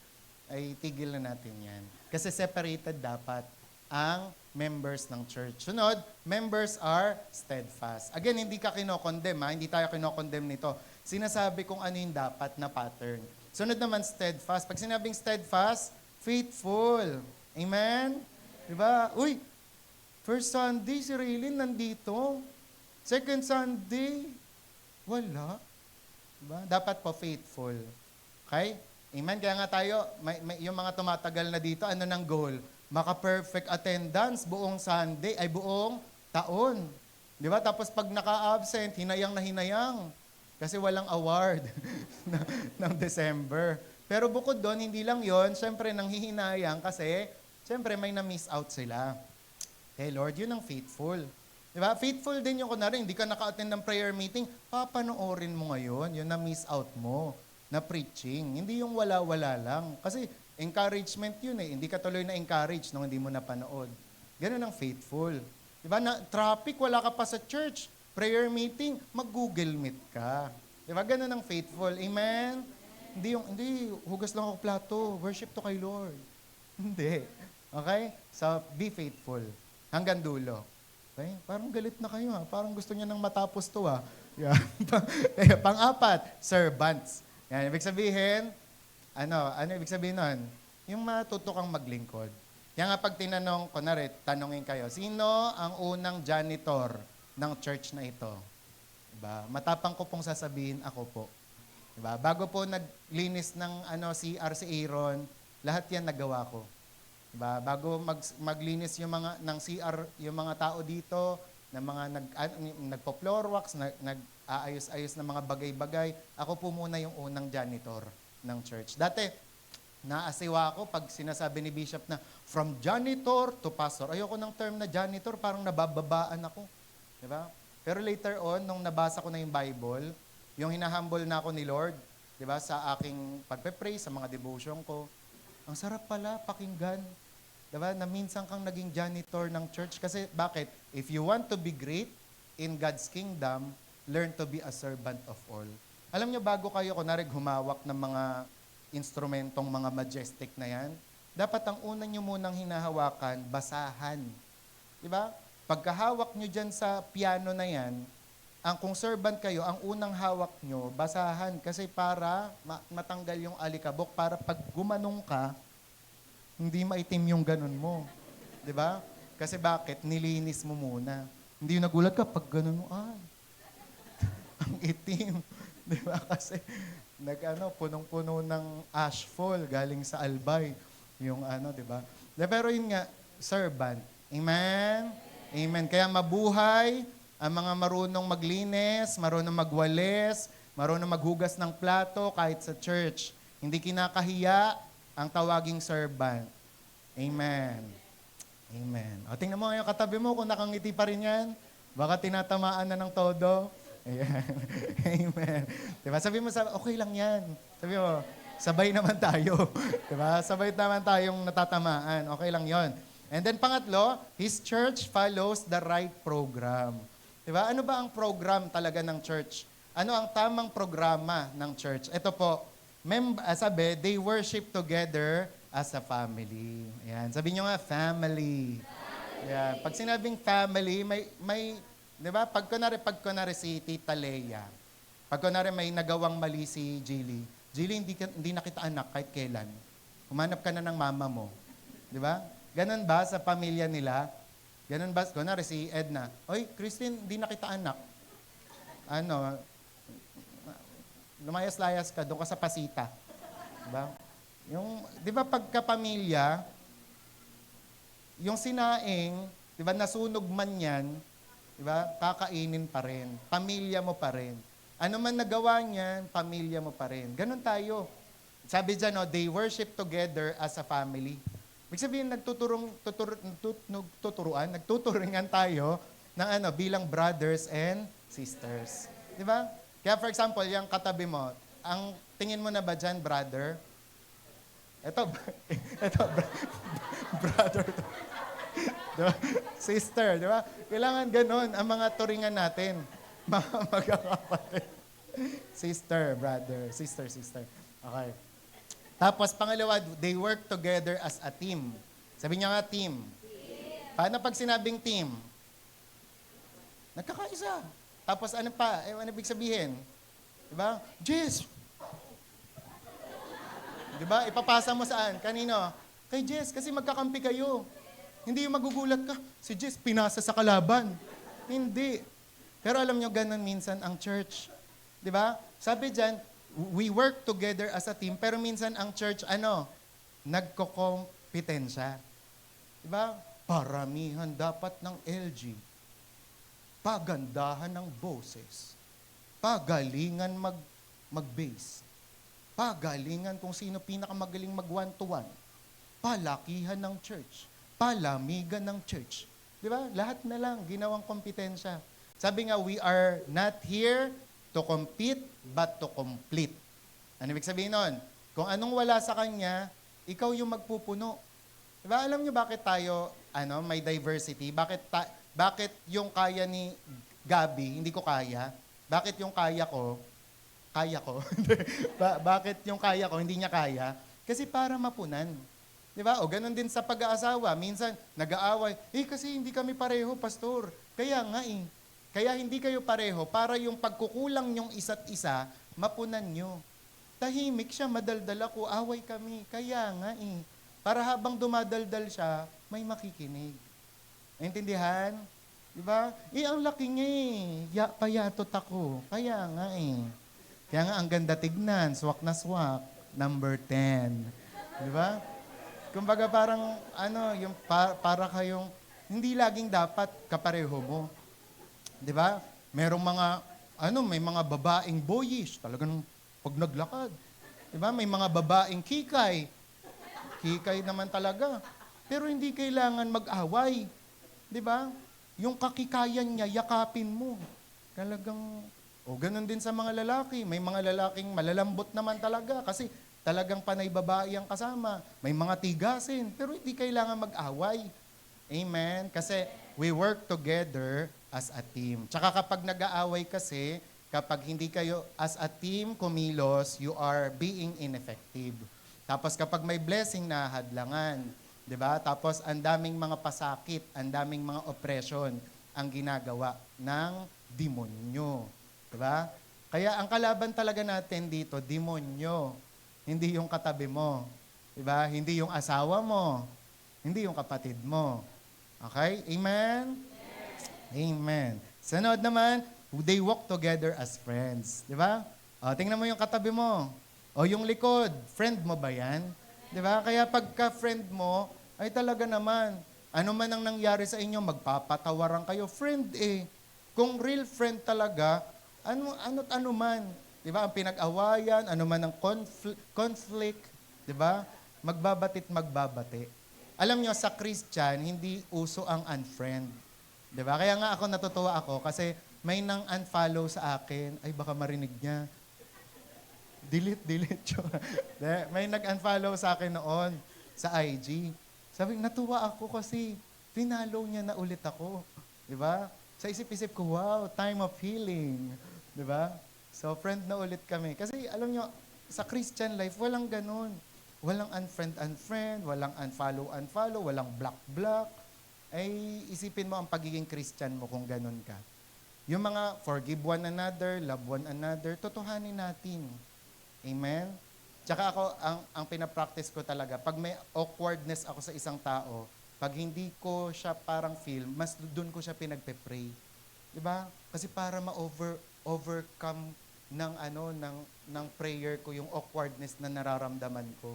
ay tigil na natin yan. Kasi separated dapat ang members ng church. Sunod, members are steadfast. Again, hindi ka kinokondem, hindi tayo kinokondem nito. Sinasabi kung ano yung dapat na pattern. Sunod naman, steadfast. Pag sinabing steadfast, faithful. Amen? Diba? Uy, first Sunday, si Raylene nandito. Second Sunday, wala. Diba? Dapat po faithful. Okay? Amen? Kaya nga tayo, yung mga tumatagal na dito, ano ng goal? Maka-perfect attendance buong Sunday, ay buong taon. Diba? Tapos pag naka-absent, hinayang na hinayang. Kasi walang award ng December. Pero bukod doon, hindi lang yon, syempre nanghihinayang kasi syempre, may na-miss out sila. Kay Lord, yun ang faithful. Di ba? Faithful din yung kunwari, hindi ka naka-attend ng prayer meeting, papanoorin mo ngayon, yun na miss out mo na preaching. Hindi yung wala-wala lang. Kasi encouragement yun eh. Hindi ka tuloy na-encourage nung hindi mo napanood. Ganun ang faithful. Di ba? Na, traffic, wala ka pa sa church. Prayer meeting, mag-Google Meet ka. Di ba? Ganun ang faithful. Amen? Hindi, hugas lang ako plato. Worship to kay Lord. Hindi. Okay? So, be faithful. Hanggang dulo. Okay? Parang galit na kayo ha. Parang gusto niya nang matapos to ha. Yeah. Pang-apat, servants. Yan, ibig sabihin, ano ibig sabihin nun? Yung matuto kang maglingkod. Kaya nga pag tinanong, kunwari, tanongin kayo, sino ang unang janitor ng church na ito? Diba? Matapang ko pong sasabihin, ako po. Diba? Bago po naglinis ng CR si Aaron, lahat yan nagawa ko. Diba? Bago maglinis yung mga ng CR, yung mga tao dito, na mga nagpo-floor wax, nag-aayos-ayos ng mga bagay-bagay, ako po muna yung unang janitor ng church. Dati, naasiwa ako pag sinasabi ni Bishop na from janitor to pastor. Ayoko ng term na janitor, parang nabababaan ako. Diba? Pero later on, nung nabasa ko na yung Bible, yung hinahumble na ako ni Lord, diba, sa aking pagpe-pray, sa mga devotion ko, ang sarap pala pakinggan. Diba? Na minsan kang naging janitor ng church. Kasi bakit? If you want to be great in God's kingdom, learn to be a servant of all. Alam nyo, bago kayo, kunwari, humawak ng mga instrumentong mga majestic na yan, dapat ang una nyo munang hinahawakan, basahan. Diba? Pagkahawak nyo dyan sa piano na yan, kung servant kayo, ang unang hawak nyo, basahan. Kasi para matanggal yung alikabok, para pag gumanong ka, hindi maitim yung ganun mo. Di ba? Kasi bakit? Nilinis mo muna. Hindi nagulat ka pag ganun mo, ang itim. Di ba? Kasi punong-puno ng ashfall galing sa Albay. Yung di ba? Pero yun nga, servant. Amen? Amen. Kaya mabuhay ang mga marunong maglinis, marunong magwalis, marunong maghugas ng plato kahit sa church. Hindi kinakahiya ang tawaging servant. Amen. Amen. O, tingnan mo yung katabi mo kung nakangiti pa rin yan. Baka tinatamaan na ng todo. Ayan. Amen. Diba? Sabi mo, okay lang yan. Sabi mo, sabay naman tayo. Diba? Sabay naman tayong natatamaan. Okay lang yon. And then pangatlo, His church follows the right program. Diba? Ano ba ang program talaga ng church? Ano ang tamang programa ng church? Ito po, sabi, they worship together as a family. Ayan. Sabi nyo nga, family. Ayan. Pag sinabing family, may di ba? Pag kunwari si Tita Leia, pag kunwari may nagawang mali si Jilly, hindi na kita anak kahit kailan. Humanap ka na ng mama mo. Di ba? Ganun ba sa pamilya nila? Ganun ba? Kunwari si Edna, oy, Christine, hindi na kita anak. Lumayas-layas ka, doon ka sa pasita. Diba? Di ba pagkapamilya, yung sinaing, di ba, nasunog man yan, di ba, kakainin pa rin. Pamilya mo pa rin. Ano man nagawa niyan, pamilya mo pa rin. Ganon tayo. Sabi dyan, they worship together as a family. Ibig sabihin, nagtuturingan tayo ng bilang brothers and sisters. Di ba? Kaya for example, yung katabi mo, ang tingin mo na ba dyan, brother? Ito brother. Diba? Sister, di ba? Kailangan ganun ang mga turingan natin. Mga magkakapatid. Sister, brother. Sister. Okay. Tapos pangalawa, they work together as a team. Sabi niya nga, team. Paano pag sinabing team? Nagkakaisa. Tapos ano pa? Ano ibig sabihin? Diba? Jess! Diba? Ipapasa mo saan? Kanino? Kay Jess, kasi magkakampi kayo. Hindi yung magugulat ka, si Jess pinasa sa kalaban. Hindi. Pero alam nyo, ganun minsan ang church. Diba? Sabi dyan, we work together as a team, pero minsan ang church, nagkokompetensya. Diba? Paramihan dapat ng LG. Pagandahan ng boses. Pagalingan mag-bass. Pagalingan kung sino pinakamagaling mag one-to-one. Palakihan ng church. Palamigan ng church. Di ba? Lahat na lang, ginawang kompetensya. Sabi nga, we are not here to compete, but to complete. Ano ibig sabihin nun? Kung anong wala sa kanya, ikaw yung magpupuno. Diba? Alam nyo bakit tayo may diversity? Bakit yung kaya ni Gabi, hindi ko kaya? Bakit yung kaya ko? Bakit yung kaya ko, hindi niya kaya? Kasi para mapunan. Diba? O ganun din sa pag-aasawa. Minsan, nag-aaway, kasi hindi kami pareho, pastor. Kaya nga Kaya hindi kayo pareho para yung pagkukulang nyong isa't isa, mapunan nyo. Tahimik siya, madaldal ako, away kami. Kaya nga Para habang dumadaldal siya, may makikinig. Naintindihan? Diba? Ang laki niya payatot ako. Kaya nga Kaya nga ang ganda tignan, swak na swak, number 10. Diba? Kumbaga parang, para kayong, hindi laging dapat kapareho mo. Diba? Merong may mga babaeng boyish, talagang pag naglakad. Diba? May mga babaeng kikay. Kikay naman talaga. Pero hindi kailangan mag-away. Diba? Yung kakikayan niya, yakapin mo. Talagang, ganun din sa mga lalaki. May mga lalaking malalambot naman talaga kasi talagang panay babae ang kasama. May mga tigasin, pero hindi kailangan mag-away. Amen? Kasi we work together as a team. Tsaka kapag nag-aaway kasi, kapag hindi kayo as a team kumilos, you are being ineffective. Tapos kapag may blessing na hadlangan, 'di ba? Tapos ang daming mga pasakit, ang daming mga oppression ang ginagawa ng demonyo, 'di ba? Kaya ang kalaban talaga natin dito, demonyo, hindi yung katabi mo, 'di ba? Hindi yung asawa mo, hindi yung kapatid mo. Okay? Amen. Yes. Amen. Sunod naman, they walk together as friends. Di ba? Tingnan mo yung katabi mo. O yung likod, friend mo ba yan? Di ba? Kaya pagka-friend mo, ay talaga naman, ano man ang nangyari sa inyo, magpapatawaran kayo. Friend Kung real friend talaga, ano man. Di ba? Ang pinag-awayan, ano man ang conflict. Di ba? Magbabatit magbabati. Alam nyo, sa Christian, hindi uso ang unfriend. Di ba? Kaya nga ako natutuwa ako kasi may nang unfollow sa akin. Ay, baka marinig niya. Delete. May nag-unfollow sa akin noon sa IG. Sabi, natuwa ako kasi pinalo niya na ulit ako. Di ba? Sa isip-isip ko, wow, time of healing. Di ba? So, friend na ulit kami. Kasi alam nyo, sa Christian life, walang ganun. Walang unfriend, walang unfollow, walang block. Ay, isipin mo ang pagiging Christian mo kung ganun ka. Yung mga forgive one another, love one another, totohanin natin. Amen? Tsaka ako, ang pinapractice ko talaga, pag may awkwardness ako sa isang tao, pag hindi ko siya parang feel, mas doon ko siya pinagpe-pray. Diba? Kasi para ma-overcome ng prayer ko yung awkwardness na nararamdaman ko.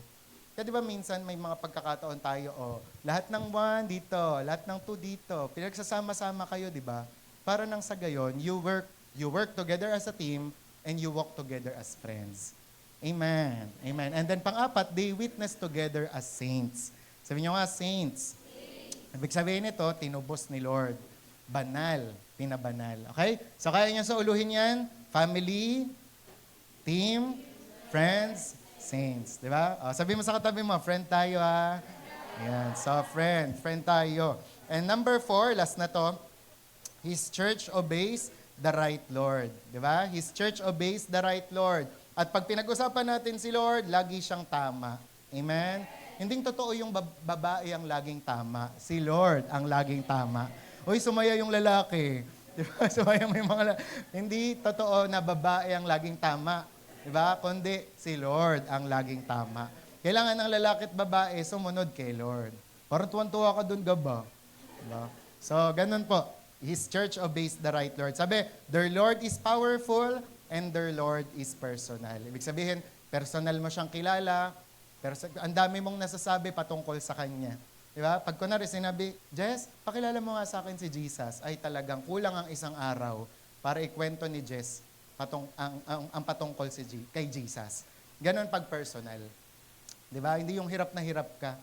Kaya di ba minsan may mga pagkakataon tayo, lahat ng 1 dito, lahat ng 2 dito, pinagsasama-sama kayo, di ba? Para nang sa gayon, you work together as a team and you walk together as friends. Amen. Amen. And then pang-apat, they witness together as saints. Sabi niyo nga, saints. Ibig sabihin nito, tinubos ni Lord. Banal, pinabanal. Okay? So kaya niyo sa uluhin yan, family, team, friends, saints. Di ba? Sabi mo sa katabi mo, friend tayo ha. Ayan. So, friend tayo. And number 4, last na to, His church obeys the right Lord. Di ba? His church obeys the right Lord. At pag pinag-usapan natin si Lord, lagi siyang tama. Amen? Hindi totoo yung babae ang laging tama. Si Lord ang laging tama. Uy, sumaya yung lalaki. Di ba? Sumaya may mga hindi totoo na babae ang laging tama. Diba? Kundi si Lord ang laging tama. Kailangan ng lalaki at babae sumunod kay Lord. Parang tuwan-tuwa ka dun, Gaba. Diba? So, ganun po. His church obeys the right Lord. Sabi, their Lord is powerful and their Lord is personal. Ibig sabihin, personal mo siyang kilala, ang dami mong nasasabi patungkol sa Kanya. Diba? Pag kunwari sinabi, Jess, pakilala mo nga sa akin si Jesus, ay talagang kulang ang isang araw para ikwento ni Jess ang patungkol kay Jesus. Ganon pag personal. Di ba? Hindi yung hirap na hirap ka.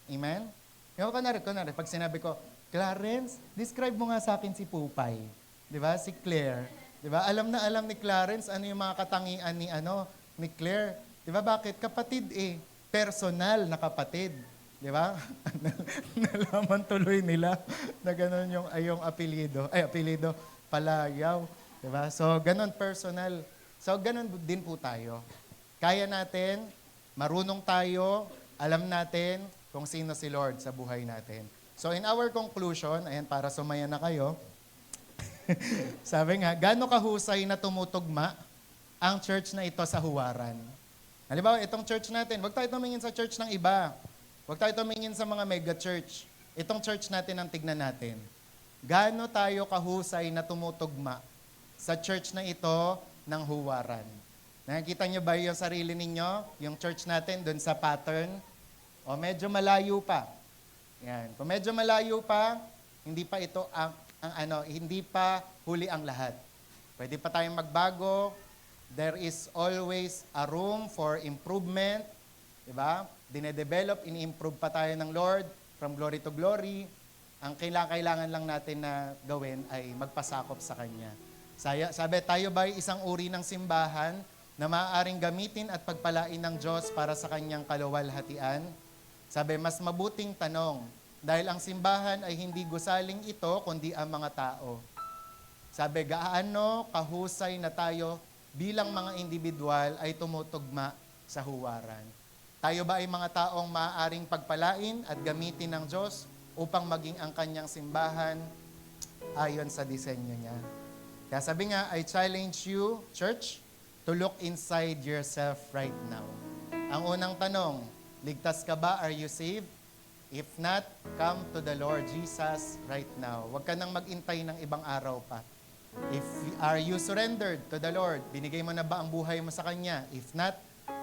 Amen? Yung kunwari, pag sinabi ko, Clarence, describe mo nga sa akin si Pupay. Di ba? Si Claire. Di ba? Alam na alam ni Clarence ano yung mga katangian ni Claire. Di ba? Bakit? Kapatid eh. Personal na kapatid. Di ba? Nalaman tuloy nila na gano'n yung apelido. Apelido, Palayaw. Di ba? So, gano'n personal. So, gano'n din po tayo. Kaya natin, marunong tayo, alam natin kung sino si Lord sa buhay natin. So, in our conclusion, ayan, para sumaya na kayo, sabi nga, gaano kahusay na tumutugma ang church na ito sa huwaran? Halimbawa, itong church natin, huwag tayo tumingin sa church ng iba. Huwag tayo tumingin sa mga mega church. Itong church natin ang tignan natin. Gaano tayo kahusay na tumutugma sa church na ito ng huwaran? Nakikita niyo ba yung sarili ninyo, yung church natin, doon sa pattern? O medyo malayo pa? Yan. Kung medyo malayo pa, hindi pa ito hindi pa huli ang lahat. Pwede pa tayong magbago. There is always a room for improvement. Diba? Dinedevelop, ini-improve pa tayo ng Lord from glory to glory. Ang kailangan lang natin na gawin ay magpasakop sa Kanya. Sabi, tayo ba ay isang uri ng simbahan na maaaring gamitin at pagpalain ng Diyos para sa Kanyang kaluwalhatian? Sabi, mas mabuting tanong, dahil ang simbahan ay hindi gusaling ito, kundi ang mga tao. Sabi, gaano kahusay na tayo bilang mga individual ay tumutugma sa huwaran? Tayo ba ay mga taong maaaring pagpalain at gamitin ng Diyos upang maging ang kanyang simbahan ayon sa disenyo niya? Kaya sabi nga, I challenge you, church, to look inside yourself right now. Ang unang tanong, ligtas ka ba? Are you saved? If not, come to the Lord Jesus right now. Huwag ka nang mag-intay ng ibang araw pa. Are you surrendered to the Lord? Binigay mo na ba ang buhay mo sa Kanya? If not,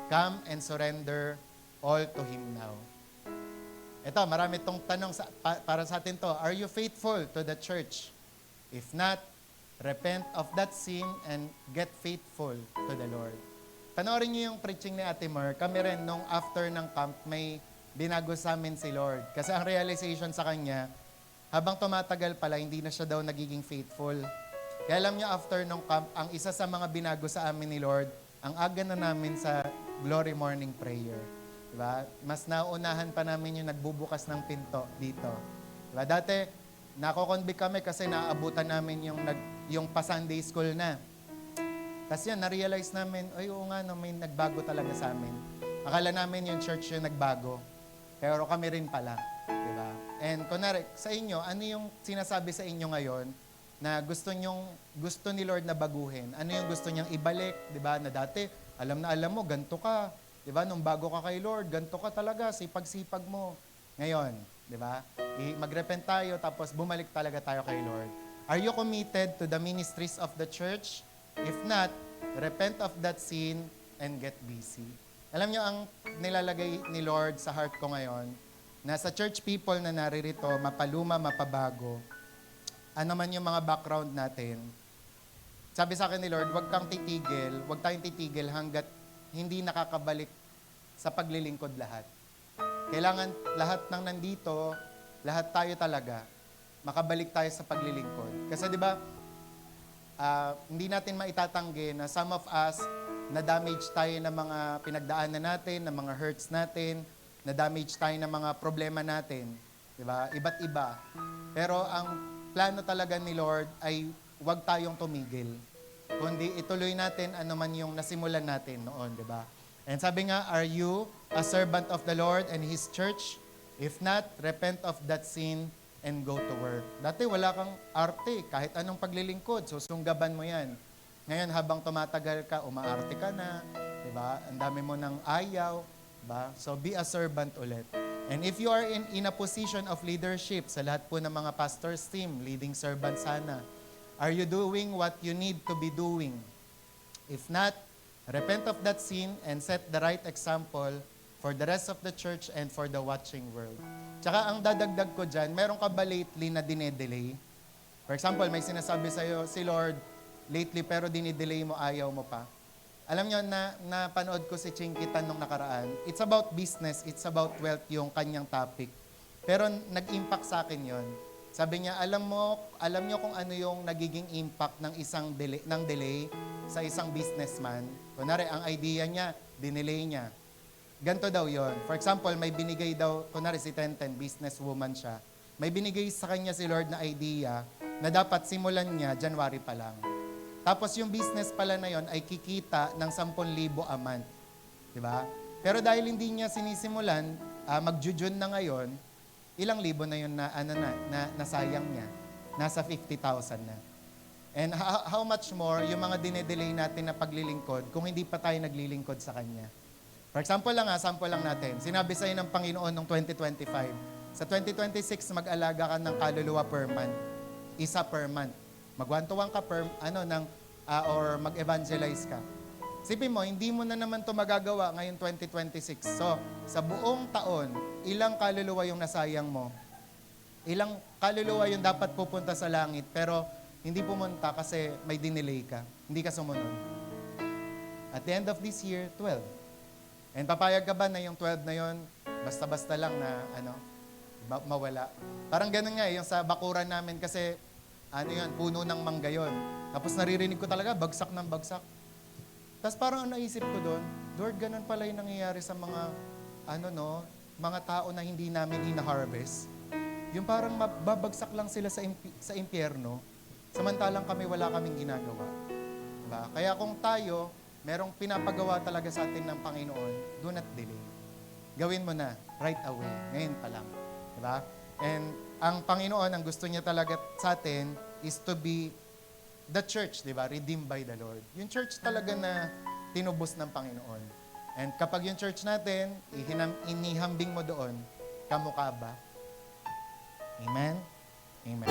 come and surrender all to Him now. Ito, marami itong tanong para sa atin to. Are you faithful to the church? If not, repent of that sin and get faithful to the Lord. Panoorin niyo yung preaching ni Ate Mer. Kami rin, nung after ng camp, may binago sa amin si Lord. Kasi ang realization sa kanya, habang tumatagal pala, hindi na siya daw nagiging faithful. Kaya alam niya, after nung camp, ang isa sa mga binago sa amin ni Lord, ang aga na namin sa Glory Morning Prayer. Diba? Mas nauunahan pa namin yung nagbubukas ng pinto dito. Diba? Dati, nakokonvict kami kasi naabutan namin yung pa-Sunday school na. Tapos yan, na-realize namin, ay oo nga, no, may nagbago talaga sa amin. Akala namin yung church yung nagbago. Pero kami rin pala. Diba? And kunwari, sa inyo, ano yung sinasabi sa inyo ngayon na gusto ni Lord na baguhin? Ano yung gusto niyang ibalik? Diba? Na dati, alam mo, ganito ka. Diba? Nung bago ka kay Lord, ganito ka talaga, sipag-sipag mo. Ngayon, diba? Mag-repent tayo, tapos bumalik talaga tayo kay Lord. Are you committed to the ministries of the church? If not, repent of that sin and get busy. Alam niyo, ang nilalagay ni Lord sa heart ko ngayon, na sa church people na naririto, mapaluma, mapabago, ano man yung mga background natin, sabi sa akin ni Lord, huwag tayong titigil hanggat hindi nakakabalik sa paglilingkod lahat. Kailangan lahat ng nandito, lahat tayo talaga, makabalik tayo sa paglilingkod. Kasi di ba, hindi natin maitatanggi na some of us, na-damage tayo ng mga pinagdaanan natin, ng mga hurts natin, na-damage tayo ng mga problema natin. Diba? Iba't iba. Pero ang plano talaga ni Lord ay huwag tayong tumigil. Kundi ituloy natin ano man yung nasimulan natin noon. Diba? And sabi nga, are you a servant of the Lord and His church? If not, repent of that sin and go to work. Dati wala kang arte, kahit anong paglilingkod, susunggaban mo yan. Ngayon, habang tumatagal ka, umaarte ka na, diba? Ang dami mo ng ayaw, diba? So, be a servant ulit. And if you are in a position of leadership, sa lahat po ng mga pastor's team, leading servant sana, are you doing what you need to be doing? If not, repent of that sin and set the right example for the rest of the church and for the watching world. Tsaka ang dadagdag ko dyan, meron ka ba lately na dinedelay? For example, may sinasabi sa'yo, si Lord, lately pero dinidelay mo, ayaw mo pa. Alam nyo, napanood ko si Chinkitan nung nakaraan. It's about business, it's about wealth yung kanyang topic. Pero nag-impact sa akin yon. Sabi niya, alam niyo kung ano yung nagiging impact ng isang delay sa isang businessman. Kunwari, ang idea niya, dinelay niya. Ganto daw yon. For example, may binigay daw, kunwari si Tenten, businesswoman siya. May binigay sa kanya si Lord na idea na dapat simulan niya January pa lang. Tapos yung business pala na yon ay kikita ng 10,000 a month. Diba? Pero dahil hindi niya sinisimulan, mag-June na ngayon, ilang libo na yun na nasayang niya. Nasa 50,000 na. And how much more yung mga dinedelay natin na paglilingkod kung hindi pa tayo naglilingkod sa Kanya. For example lang sample lang natin. Sinabi sa'yo ng Panginoon noong 2025, sa 2026, mag-alaga ka ng kaluluwa per month. Isa per month. Mag-1-to-1 ka or mag-evangelize ka. Sipin mo, hindi mo na naman ito magagawa ngayon 2026. So, sa buong taon, ilang kaluluwa yung nasayang mo? Ilang kaluluwa yung dapat pupunta sa langit, pero hindi pumunta kasi may dinelay ka. Hindi ka sumunod. At the end of this year, 12. And papayag ka ba na yung 12 na yon basta-basta lang na mawala? Parang ganun nga, yung sa bakuran namin kasi, puno ng mangga yun. Tapos naririnig ko talaga, bagsak ng bagsak. Tapos parang naisip ko doon, Lord, ganun pala yung nangyayari sa mga, mga tao na hindi namin hina-harvest. Yung parang babagsak lang sila sa impyerno, samantalang kami wala kaming ginagawa. Diba? Kaya kung tayo, merong pinapagawa talaga sa atin ng Panginoon, do not delay. Gawin mo na, right away, ngayon pa lang. Diba? And ang Panginoon, ang gusto niya talaga sa atin is to be the church, di ba? Redeemed by the Lord. Yung church talaga na tinubos ng Panginoon. And kapag yung church natin, inihambing mo doon, kamukha ba? Amen? Amen.